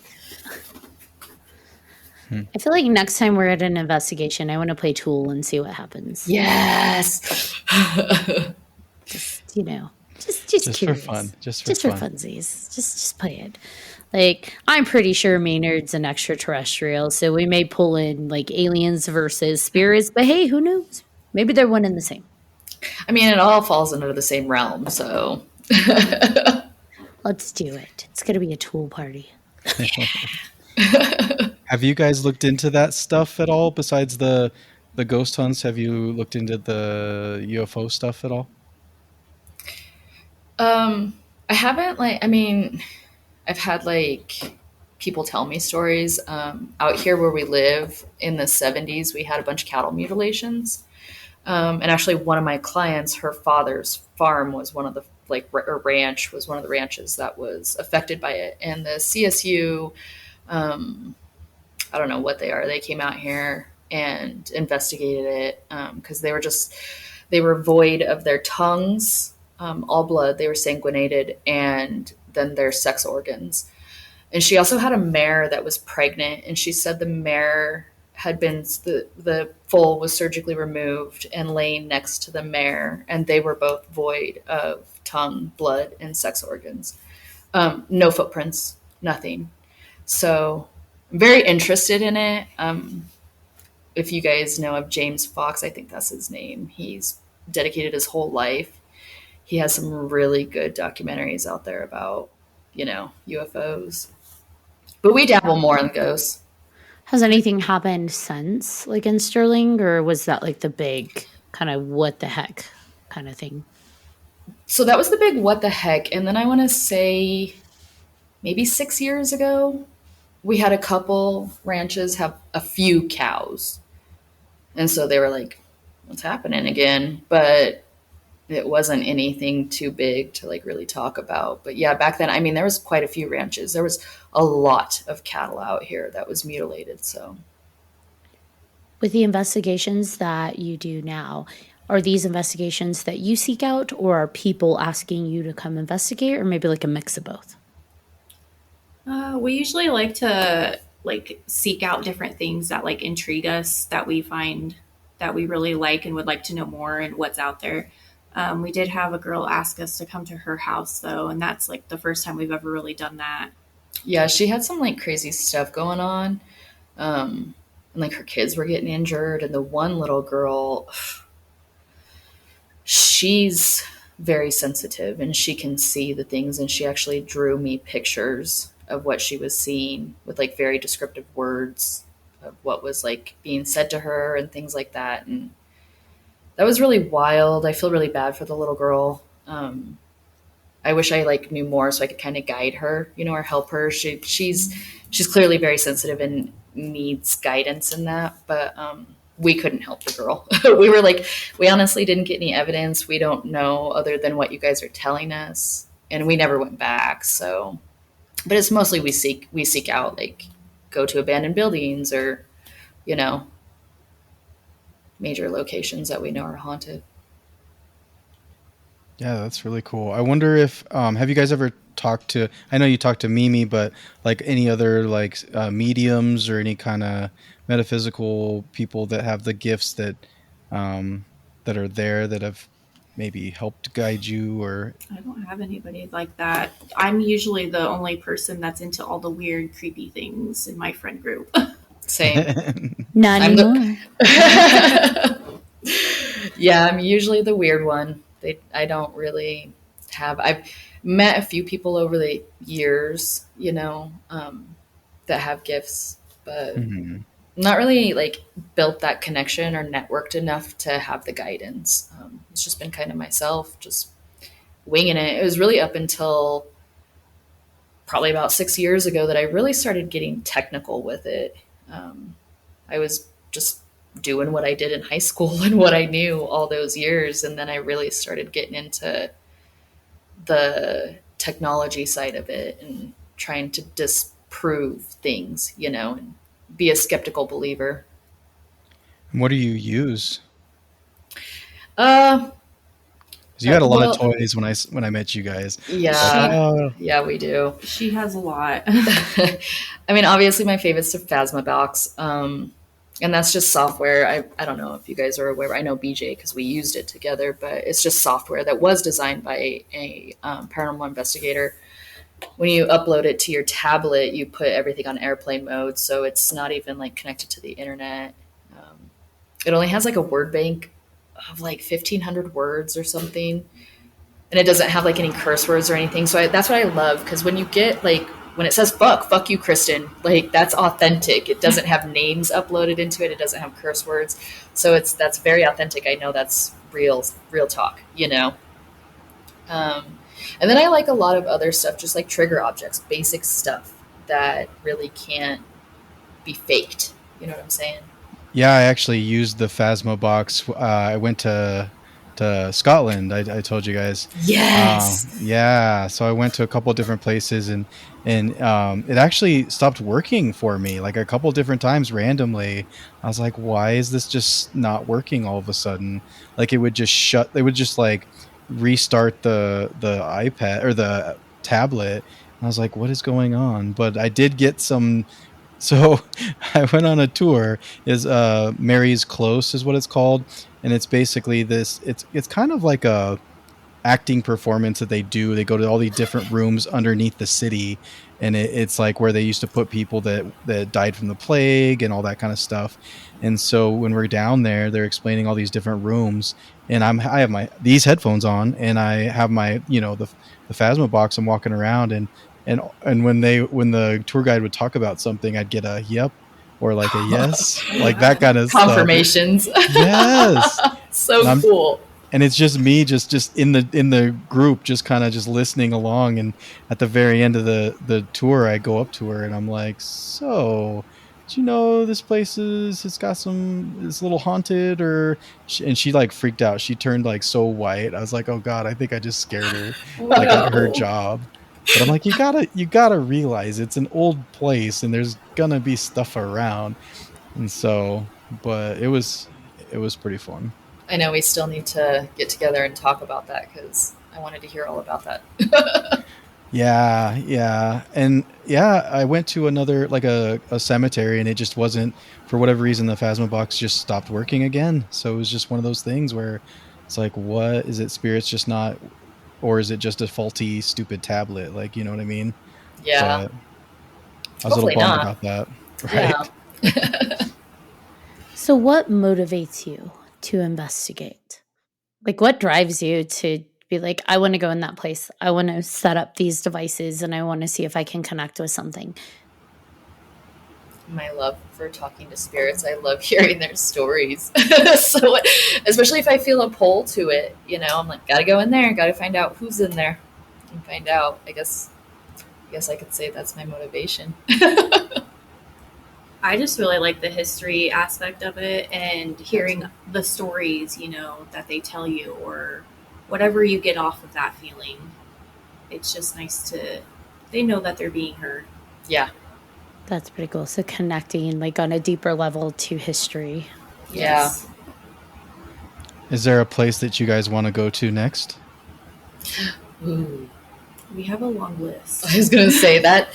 I feel like next time we're at an investigation, I want to play Tool and see what happens. Yes. Just Just for curious. fun. Just for fun. funsies. Just play it. Like, I'm pretty sure Maynard's an extraterrestrial, so we may pull in like aliens versus spirits, but hey, who knows? Maybe they're one and the same. I mean, it all falls under the same realm, so. Let's do it. It's gonna be a Tool party. Have you guys looked into that stuff at all besides the ghost hunts? Have you looked into the UFO stuff at all? I haven't I've had like people tell me stories. Out here where we live in the 70s, we had a bunch of cattle mutilations. And actually one of my clients, her father's farm was one of the ranch was one of the ranches that was affected by it. And the CSU, I don't know what they are. They came out here and investigated it because they were void of their tongues, all blood. They were sanguinated, and then their sex organs. And she also had a mare that was pregnant, and she said the mare had been the foal was surgically removed and laying next to the mare, and they were both void of tongue, blood, and sex organs. No footprints, nothing. So I'm very interested in it. If you guys know of James Fox, I think that's his name. He's dedicated his whole life. He has some really good documentaries out there about, UFOs. But we dabble more in ghosts. Has anything happened since, like in Sterling, or was that like the big kind of what the heck kind of thing? So that was the big what the heck. And then I want to say maybe 6 years ago, we had a couple ranches have a few cows. And so they were like, what's happening again? But it wasn't anything too big to like really talk about. But yeah, back then, I mean, there was quite a few ranches. There was a lot of cattle out here that was mutilated. So With the investigations that you do now, are these investigations that you seek out, or are people asking you to come investigate, or maybe like a mix of both? We usually like to like seek out different things that like intrigue us, that we find that we really like and would like to know more and what's out there. We did have a girl ask us to come to her house though, and that's like the first time we've ever really done that. yeah, she had some like crazy stuff going on. And like her kids were getting injured. And the one little girl, she's very sensitive and she can see the things. And she actually drew me pictures of what she was seeing with like very descriptive words of what was like being said to her and things like that. And that was really wild. I feel really bad for the little girl. I wish I like knew more so I could kind of guide her, you know, or help her. She's clearly very sensitive and needs guidance in that, but we couldn't help the girl. We were like, we honestly didn't get any evidence. We don't know other than what you guys are telling us, and we never went back. So, but it's mostly we seek out like go to abandoned buildings or, you know, major locations that we know are haunted. Yeah, that's really cool. I wonder if have you guys ever talked to? I know you talked to Mimi, but like any other like mediums or any kind of metaphysical people that have the gifts that are there that have maybe helped guide you or. I don't have anybody like that. I'm usually the only person that's into all the weird, creepy things in my friend group. Same. Not I'm anymore. Yeah, I'm usually the weird one. I don't really have. I've met a few people over the years, you know, that have gifts, but Mhm. not really like built that connection or networked enough to have the guidance. It's just been kind of myself, just winging it. It was really up until probably about 6 years ago that I really started getting technical with it. I was just doing what I did in high school and what I knew all those years. And then I really started getting into the technology side of it and trying to disprove things, you know, and be a skeptical believer. What do you use? Uh, 'Cause you had a lot of well, toys when I met you guys. yeah, Oh, yeah, we do. She has a lot. I mean, obviously my favorite's the Phasma box. And that's just software. I don't know if you guys are aware. I know BJ because we used it together, but it's just software that was designed by a paranormal investigator. When you upload it to your tablet, you put everything on airplane mode, so it's not even like connected to the internet. It only has like a word bank of like 1,500 words or something, and it doesn't have like any curse words or anything. So that's what I love because when you get like when it says fuck you, Kristin, like that's authentic. It doesn't have names uploaded into it. It doesn't have curse words. So that's very authentic. I know that's real talk, you know? And then I like a lot of other stuff, just like trigger objects, basic stuff that really can't be faked. You know what I'm saying? yeah, I actually used the Phasma box. I went to Scotland. I told you guys. Yes. Yeah, so I went to a couple different places and it actually stopped working for me like a couple different times randomly. I was like, why is this just not working all of a sudden? Like it would just shut. It would just like restart the iPad or the tablet. And I was like, what is going on? But I did get some. So I went on a tour. Is Mary's Close is what it's called, and it's basically this. It's kind of like a acting performance that they do. They go to all these different rooms underneath the city, and it's like where they used to put people that died from the plague and all that kind of stuff. And so when we're down there, they're explaining all these different rooms, and I have these headphones on, and I have my the Phasma box. I'm walking around, and when the tour guide would talk about something, I'd get a yep or like a yes, like that kind of Confirmations. stuff. Yes. So cool. And it's just me just in the group just kind of just listening along, and at the very end of the tour I go up to her and I'm like, so "Do you know this place it's got it's a little haunted?" And she like freaked out. She turned like so white. I was like, "Oh God, I think I just scared her, like at her job." But I'm like, you gotta realize it's an old place and there's gonna be stuff around. And so, but it was pretty fun. I know we still need to get together and talk about that because I wanted to hear all about that. Yeah, yeah. And yeah, I went to another like a cemetery and it just wasn't, for whatever reason, the Phasma box just stopped working again. So it was just one of those things where it's like, what is it, spirits just not, or is it just a faulty stupid tablet? Like, you know what I mean? Yeah. But I was a Hopefully little bummed not. about that. Right. Yeah. So, what motivates you to investigate? Like, what drives you to be like, I want to go in that place. I want to set up these devices and I want to see if I can connect with something. My love for talking to spirits. I love hearing their stories. So, especially if I feel a pull to it, you know, I'm like, gotta go in there, gotta find out who's in there and find out. I guess I could say that's my motivation. I just really like the history aspect of it and hearing the stories, you know, that they tell you or whatever you get off of that feeling. It's just nice to, they know that they're being heard. Yeah. That's pretty cool. So, connecting like on a deeper level to history. Yes. Is there a place that you guys want to go to next? Ooh. We have a long list. I was gonna say that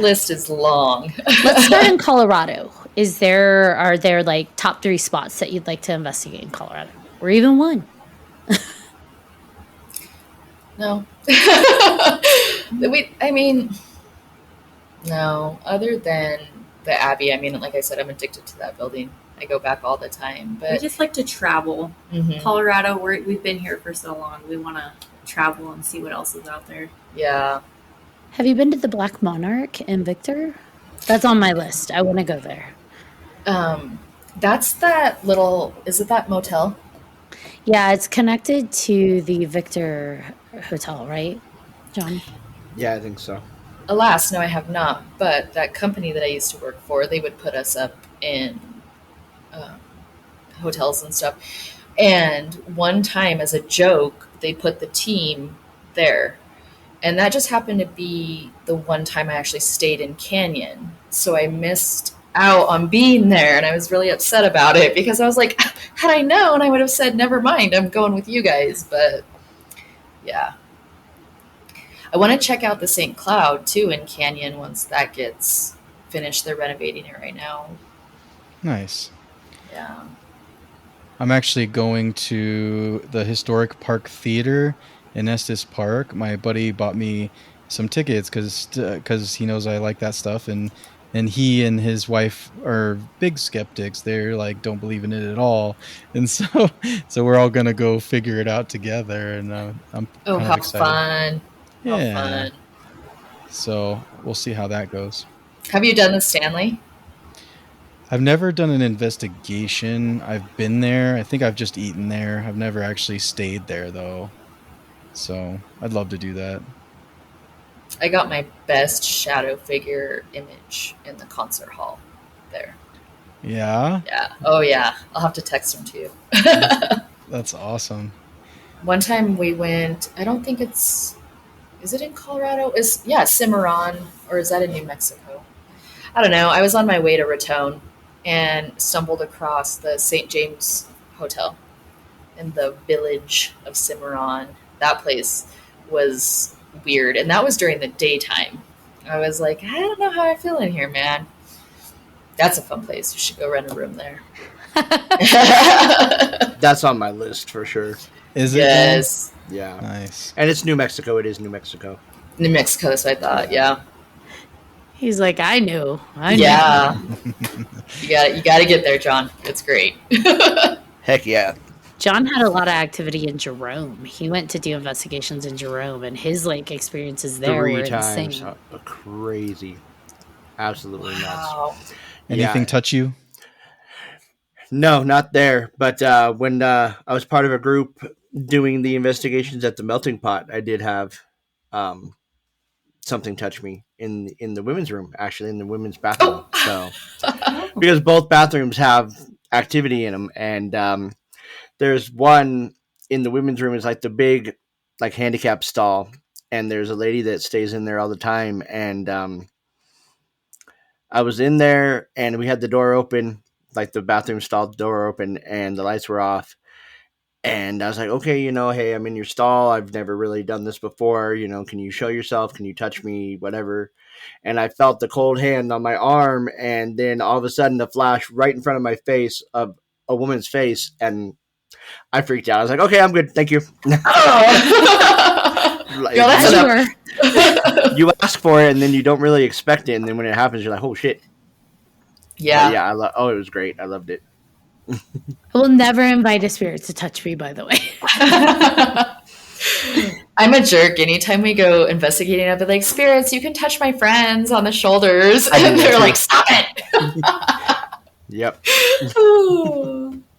list is long. Let's start in Colorado. Are there like top 3 spots that you'd like to investigate in Colorado? Or even one? No. No, other than the Abbey. I mean, like I said, I'm addicted to that building. I go back all the time. We But just like to travel. Mhm. Colorado, we've been here for so long. We want to travel and see what else is out there. Yeah. Have you been to the Black Monarch in Victor? That's on my list. I want to go there. That's that little, is it that motel? Yeah, it's connected to the Victor Hotel, right, John? Yeah, I think so. Alas, no, I have not. But that company that I used to work for, they would put us up in um, hotels and stuff. And one time, as a joke, they put the team there. And that just happened to be the one time I actually stayed in Canyon. So I missed out on being there. And I was really upset about it because I was like, had I known, I would have said, never mind, I'm going with you guys. But yeah. I want to check out the St. Cloud too in Canyon once that gets finished. They're renovating it right now. Nice. Yeah. I'm actually going to the Historic Park Theater in Estes Park. My buddy bought me some tickets because he knows I like that stuff, and he and his wife are big skeptics. They're like, don't believe in it at all, and so we're all gonna go figure it out together. And I'm Oh, kind of how excited. fun. How Yeah. fun. So we'll see how that goes. Have you done the Stanley? I've never done an investigation. I've been there. I think I've just eaten there. I've never actually stayed there though. So I'd love to do that. I got my best shadow figure image in the concert hall there. Yeah, Yeah. Oh, yeah. I'll have to text them to you. that's awesome. One time we went, I don't think is it in Colorado? Cimarron, or is that in New Mexico? I don't know. I was on my way to Raton and stumbled across the St. James Hotel in the village of Cimarron. That place was weird, and that was during the daytime. I was like, I don't know how I feel in here, man. That's a fun place. You should go rent a room there. That's on my list for sure. Is it? Yes. Yeah. Nice. And it's New Mexico. It is New Mexico. New Mexico, so I thought, yeah. He's like, I knew. Yeah. You got to get there, John. It's great. Heck yeah. John had a lot of activity in Jerome. He went to do investigations in Jerome, and his like experiences there 3 were times. insane. Crazy. Absolutely nuts. Wow. Anything Yeah. touch you? No, not there. But when I was part of a group doing the investigations at the melting pot, I did have something touch me in the women's room, actually in the women's bathroom. So because both bathrooms have activity in them, and there's one in the women's room is like the big like handicap stall, and there's a lady that stays in there all the time, and I was in there and we had the door open, like the bathroom stall door open, and the lights were off. And I was like, okay, hey, I'm in your stall. I've never really done this before. Can you show yourself? Can you touch me? Whatever. And I felt the cold hand on my arm. And then all of a sudden, the flash right in front of my face of a woman's face. And I freaked out. I was like, okay, I'm good. Thank you. Oh. Like, Yo, that's Sure. enough. you ask for it and then you don't really expect it. And then when it happens, you're like, oh, shit. Yeah. But yeah, it was great. I loved it. I will never invite a spirit to touch me, by the way. I'm a jerk. Anytime we go investigating, I'll be like, spirits, you can touch my friends on the shoulders. I do And that they're too. like, stop it. Yep.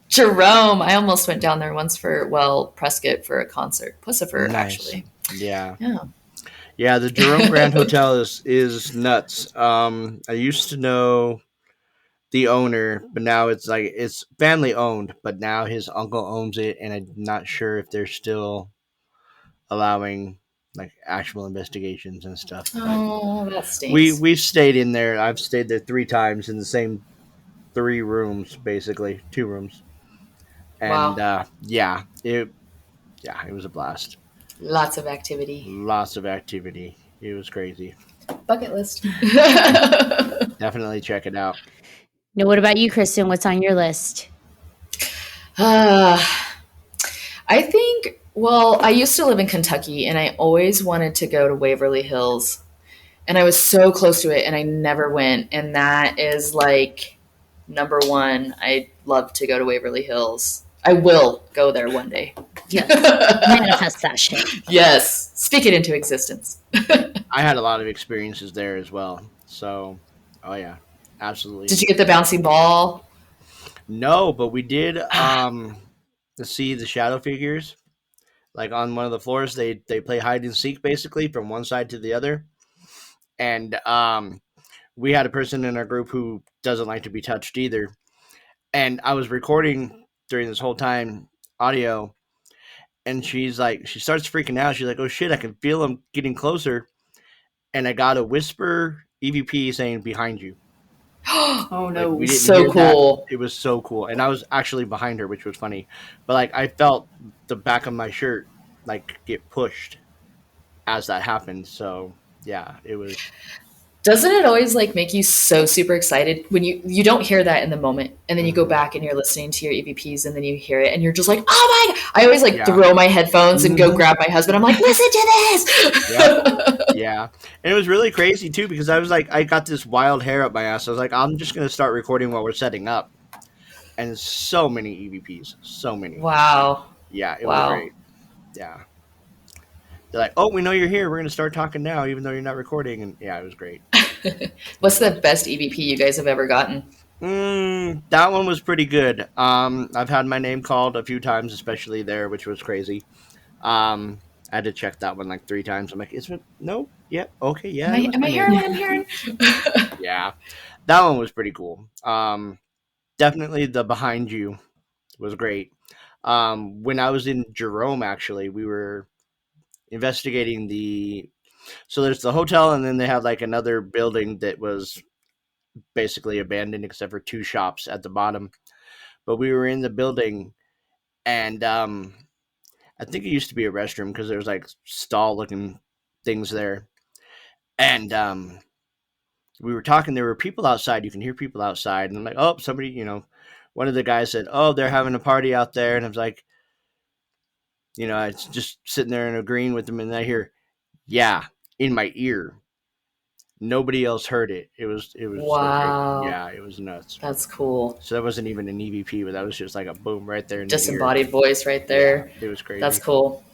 Jerome, I almost went down there once Prescott for a concert. Pussifer, Nice. actually. Yeah. Yeah. Yeah, the Jerome Grand Hotel is nuts. I used to know the owner, but now it's family owned, but now his uncle owns it, and I'm not sure if they're still allowing like actual investigations and stuff. But Oh, that stinks. we've stayed in there. I've stayed there 3 times in the same 3 rooms, basically 2 rooms, and Wow. it was a blast. Lots of activity. Lots of activity. It was crazy. Bucket list. Definitely check it out. Now, what about you, Kristen? What's on your list? I think, I used to live in Kentucky and I always wanted to go to Waverly Hills. And I was so close to it and I never went. And that is like number one. I'd love to go to Waverly Hills. I will go there one day. Yes. Manifest that shit. Yes. Speak it into existence. I had a lot of experiences there as well. So, oh yeah, absolutely. Did you get the bouncy ball? No, but we did see the shadow figures. Like on one of the floors, they play hide and seek basically from one side to the other. And we had a person in our group who doesn't like to be touched either. And I was recording during this whole time audio, and she starts freaking out. She's like, "Oh shit, I can feel them getting closer." And I got a whisper EVP saying behind you. Oh no, we didn't so hear cool. That. It was so cool. And I was actually behind her, which was funny. But like I felt the back of my shirt like get pushed as that happened. So yeah, it was. Doesn't it always like make you so super excited when you don't hear that in the moment and then you go back and you're listening to your EVPs and then you hear it and you're just like, oh my God. I always throw my headphones and go grab my husband. I'm like, listen to this. Yeah. And it was really crazy too because I was like, I got this wild hair up my ass. I was like, I'm just going to start recording while we're setting up. And so many EVPs. So many. Wow. Yeah, it was great. Yeah. They're like, oh, we know you're here. We're going to start talking now, even though you're not recording. And yeah, it was great. What's the best EVP you guys have ever gotten? That one was pretty good. I've had my name called a few times, especially there, which was crazy. I had to check that one like 3 times. I'm like, is it? No? Yeah. Okay. Yeah. Am I hearing what I'm hearing? Yeah. That one was pretty cool. Definitely the behind you was great. When I was in Jerome, actually, we were investigating so there's the hotel and then they had like another building that was basically abandoned except for 2 shops at the bottom. But we were in the building and I think it used to be a restroom because there was like stall looking things there. And we were talking, there were people outside. You can hear people outside. And I'm like, oh, somebody, one of the guys said, oh, they're having a party out there. And I was like, I was just sitting there and agreeing with them. And I hear, yeah, in my ear. Nobody else heard it. It was wow. So yeah, it was nuts. That's cool. So that wasn't even an EVP, but that was just like a boom right there in disembodied voice right there. Yeah, it was crazy. That's cool.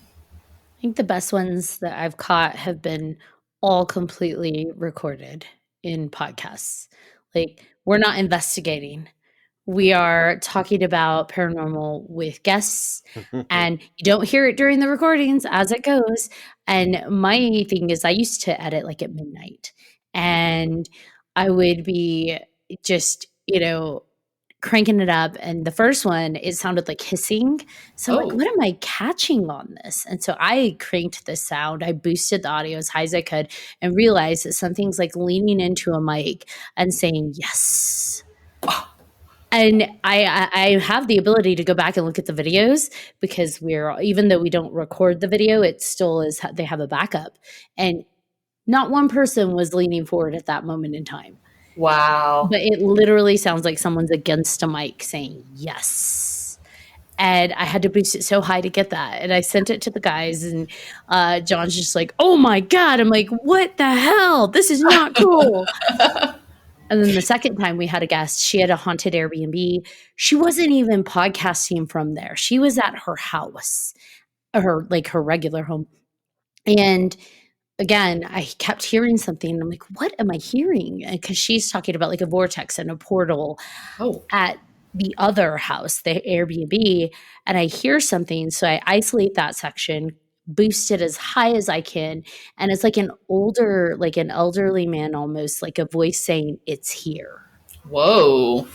I think the best ones that I've caught have been all completely recorded in podcasts. Like, we're not investigating. we are talking about paranormal with guests, and you don't hear it during the recordings as it goes. And my thing is, I used to edit like at midnight, and I would be just, cranking it up. And the first one, it sounded like hissing. So I'm like, Oh. what am I catching on this? And so I cranked the sound, I boosted the audio as high as I could, and realized that something's like leaning into a mic and saying yes. And I have the ability to go back and look at the videos, because even though we don't record the video, it still is, they have a backup. And not one person was leaning forward at that moment in time. Wow. But it literally sounds like someone's against a mic saying yes. And I had to boost it so high to get that. And I sent it to the guys, and John's just like, oh my God. I'm like, what the hell? This is not cool. And then the second time we had a guest, she had a haunted Airbnb. She wasn't even podcasting from there. She was at her house, her regular home. And again, I kept hearing something. And I'm like, what am I hearing? Because she's talking about like a vortex and a portal at the other house, the Airbnb. And I hear something. So I isolate that section, boost it as high as I can. And it's like an elderly man, almost like a voice saying, it's here. Whoa.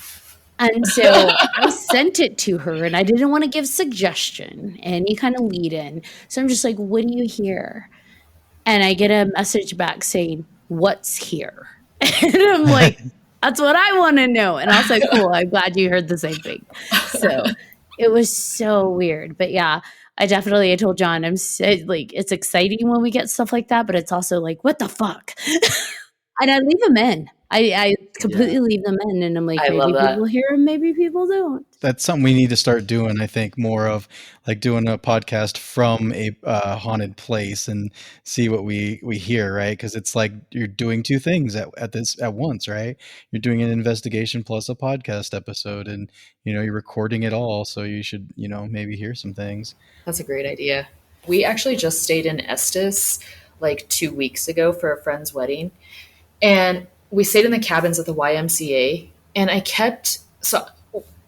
And so I sent it to her, and I didn't want to give suggestion, any kind of lead in. So I'm just like, what do you hear? And I get a message back saying, what's here? And I'm like, that's what I want to know. And I was like, cool, I'm glad you heard the same thing. So it was so weird. But yeah, I told John, it's exciting when we get stuff like that, but it's also like, what the fuck? And I leave them in. I completely leave them in, and I'm like, maybe people hear them, maybe people don't. That's something we need to start doing. I think more of like doing a podcast from a haunted place and see what we hear, right? Because it's like you're doing two things at once, right? You're doing an investigation plus a podcast episode, and you're recording it all, so you should maybe hear some things. That's a great idea. We actually just stayed in Estes like 2 weeks ago for a friend's wedding, and we stayed in the cabins at the YMCA, and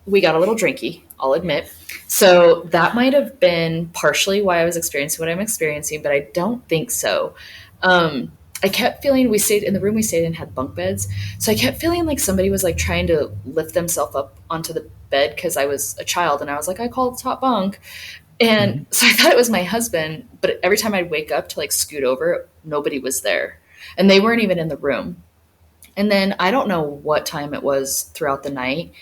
we got a little drinky, I'll admit. So that might have been partially why I was experiencing what I'm experiencing, but I don't think so. I kept feeling, the room we stayed in had bunk beds. So I kept feeling like somebody was like trying to lift themselves up onto the bed, because I was a child, and I was like, I called the top bunk. And so I thought it was my husband, but every time I'd wake up to like scoot over, nobody was there, and they weren't even in the room. And then I don't know what time it was throughout the night,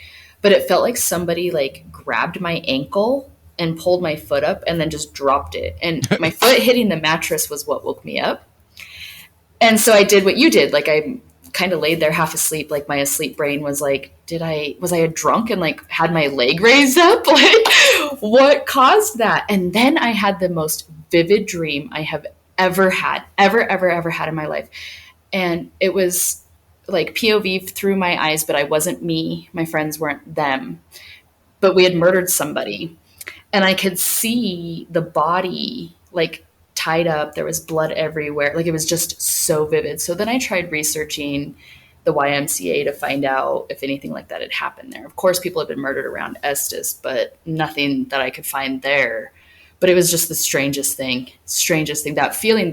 but it felt like somebody like grabbed my ankle and pulled my foot up and then just dropped it. And my foot hitting the mattress was what woke me up. And so I did what you did. Like, I kind of laid there half asleep. Like, my asleep brain was like, was I a drunk and like had my leg raised up? Like, what caused that? And then I had the most vivid dream I have ever had in my life. And it was like POV through my eyes, but I wasn't me. My friends weren't them, but we had murdered somebody, and I could see the body like tied up. There was blood everywhere. Like, it was just so vivid. So then I tried researching the YMCA to find out if anything like that had happened there. Of course, people had been murdered around Estes, but nothing that I could find there. But it was just the strangest thing, that feeling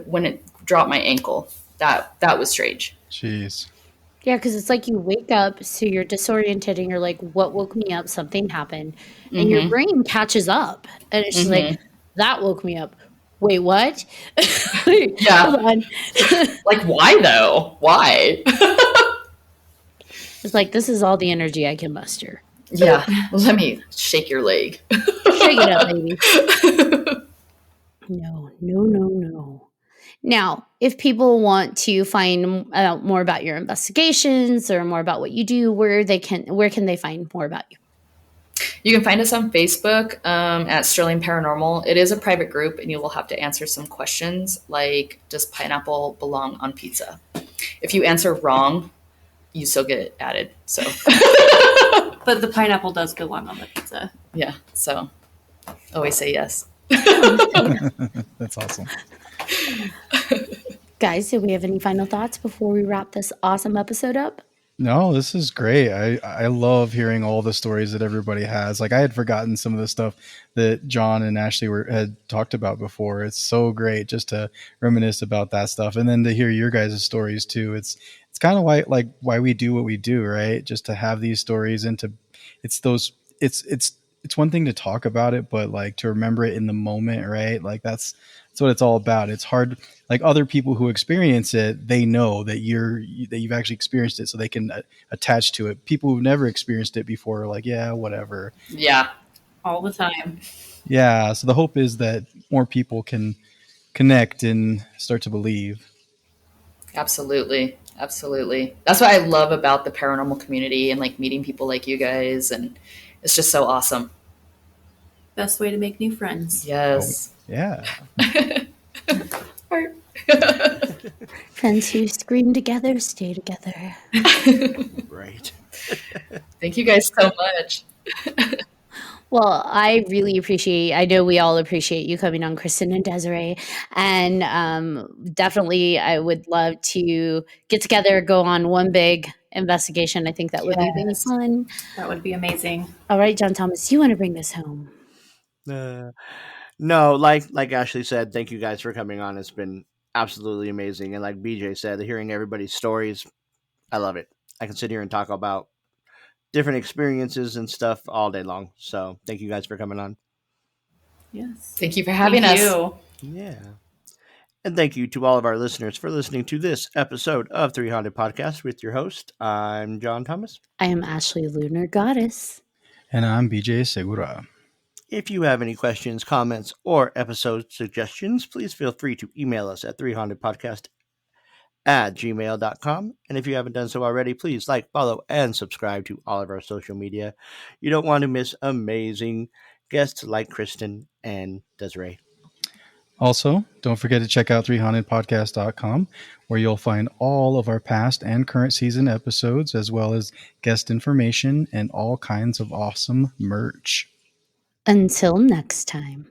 when it dropped my ankle, that was strange. Jeez. Yeah, because it's like you wake up, so you're disoriented, and you're like, what woke me up? Something happened. And your brain catches up. And it's just like, that woke me up. Wait, what? Yeah. Hold on. Like, why though? Why? It's like, this is all the energy I can muster. Yeah. Let me shake your leg. Shake it up, baby. No. Now, if people want to find out more about your investigations or more about what you do, where can they find more about you? You can find us on Facebook at Sterling Paranormal. It is a private group, and you will have to answer some questions like, does pineapple belong on pizza? If you answer wrong, you still get added. So, but the pineapple does belong on the pizza. Yeah. So always say yes. That's awesome. Guys, do we have any final thoughts before we wrap this awesome episode up? No, this is great. I love hearing all the stories that everybody has. Like I had forgotten some of the stuff that John and Ashley had talked about before. It's so great just to reminisce about that stuff, and then to hear your guys' stories too. It's kind of why we do what we do, right? Just to have these stories and to it's those it's one thing to talk about it, but like to remember it in the moment, right? Like that's what it's all about. It's hard, like other people who experience it, they know that you've actually experienced it, so they can attach to it. People who've never experienced it before are like, yeah, whatever. Yeah, all the time. Yeah, so the hope is that more people can connect and start to believe. absolutely. Absolutely. That's what I love about the paranormal community and like meeting people like you guys. And it's just so awesome. Best way to make new friends. Yes. Yeah. Heart. Friends who scream together stay together. Right. Thank you guys so much. Well, I really appreciate, I know we all appreciate you coming on, Kristin and Desiree. And definitely, I would love to get together, go on one big investigation. I think that would be really Yes. fun. That would be amazing. All right, John Thomas, you want to bring this home? No, like Ashley said, thank you guys for coming on. It's been absolutely amazing. And like BJ said, hearing everybody's stories, I love it. I can sit here and talk about different experiences and stuff all day long. So thank you guys for coming on. Yes. Thank you for having us. You. Yeah. And thank you to all of our listeners for listening to this episode of 3Haunted Podcast with your host. I'm John Thomas. I am Ashley Lunar Goddess. And I'm BJ Segura. If you have any questions, comments, or episode suggestions, please feel free to email us at 3hauntedpodcast@gmail.com. And if you haven't done so already, please like, follow, and subscribe to all of our social media. You don't want to miss amazing guests like Kristin and Desiree. Also, don't forget to check out 3hauntedpodcast.com, where you'll find all of our past and current season episodes, as well as guest information and all kinds of awesome merch. Until next time.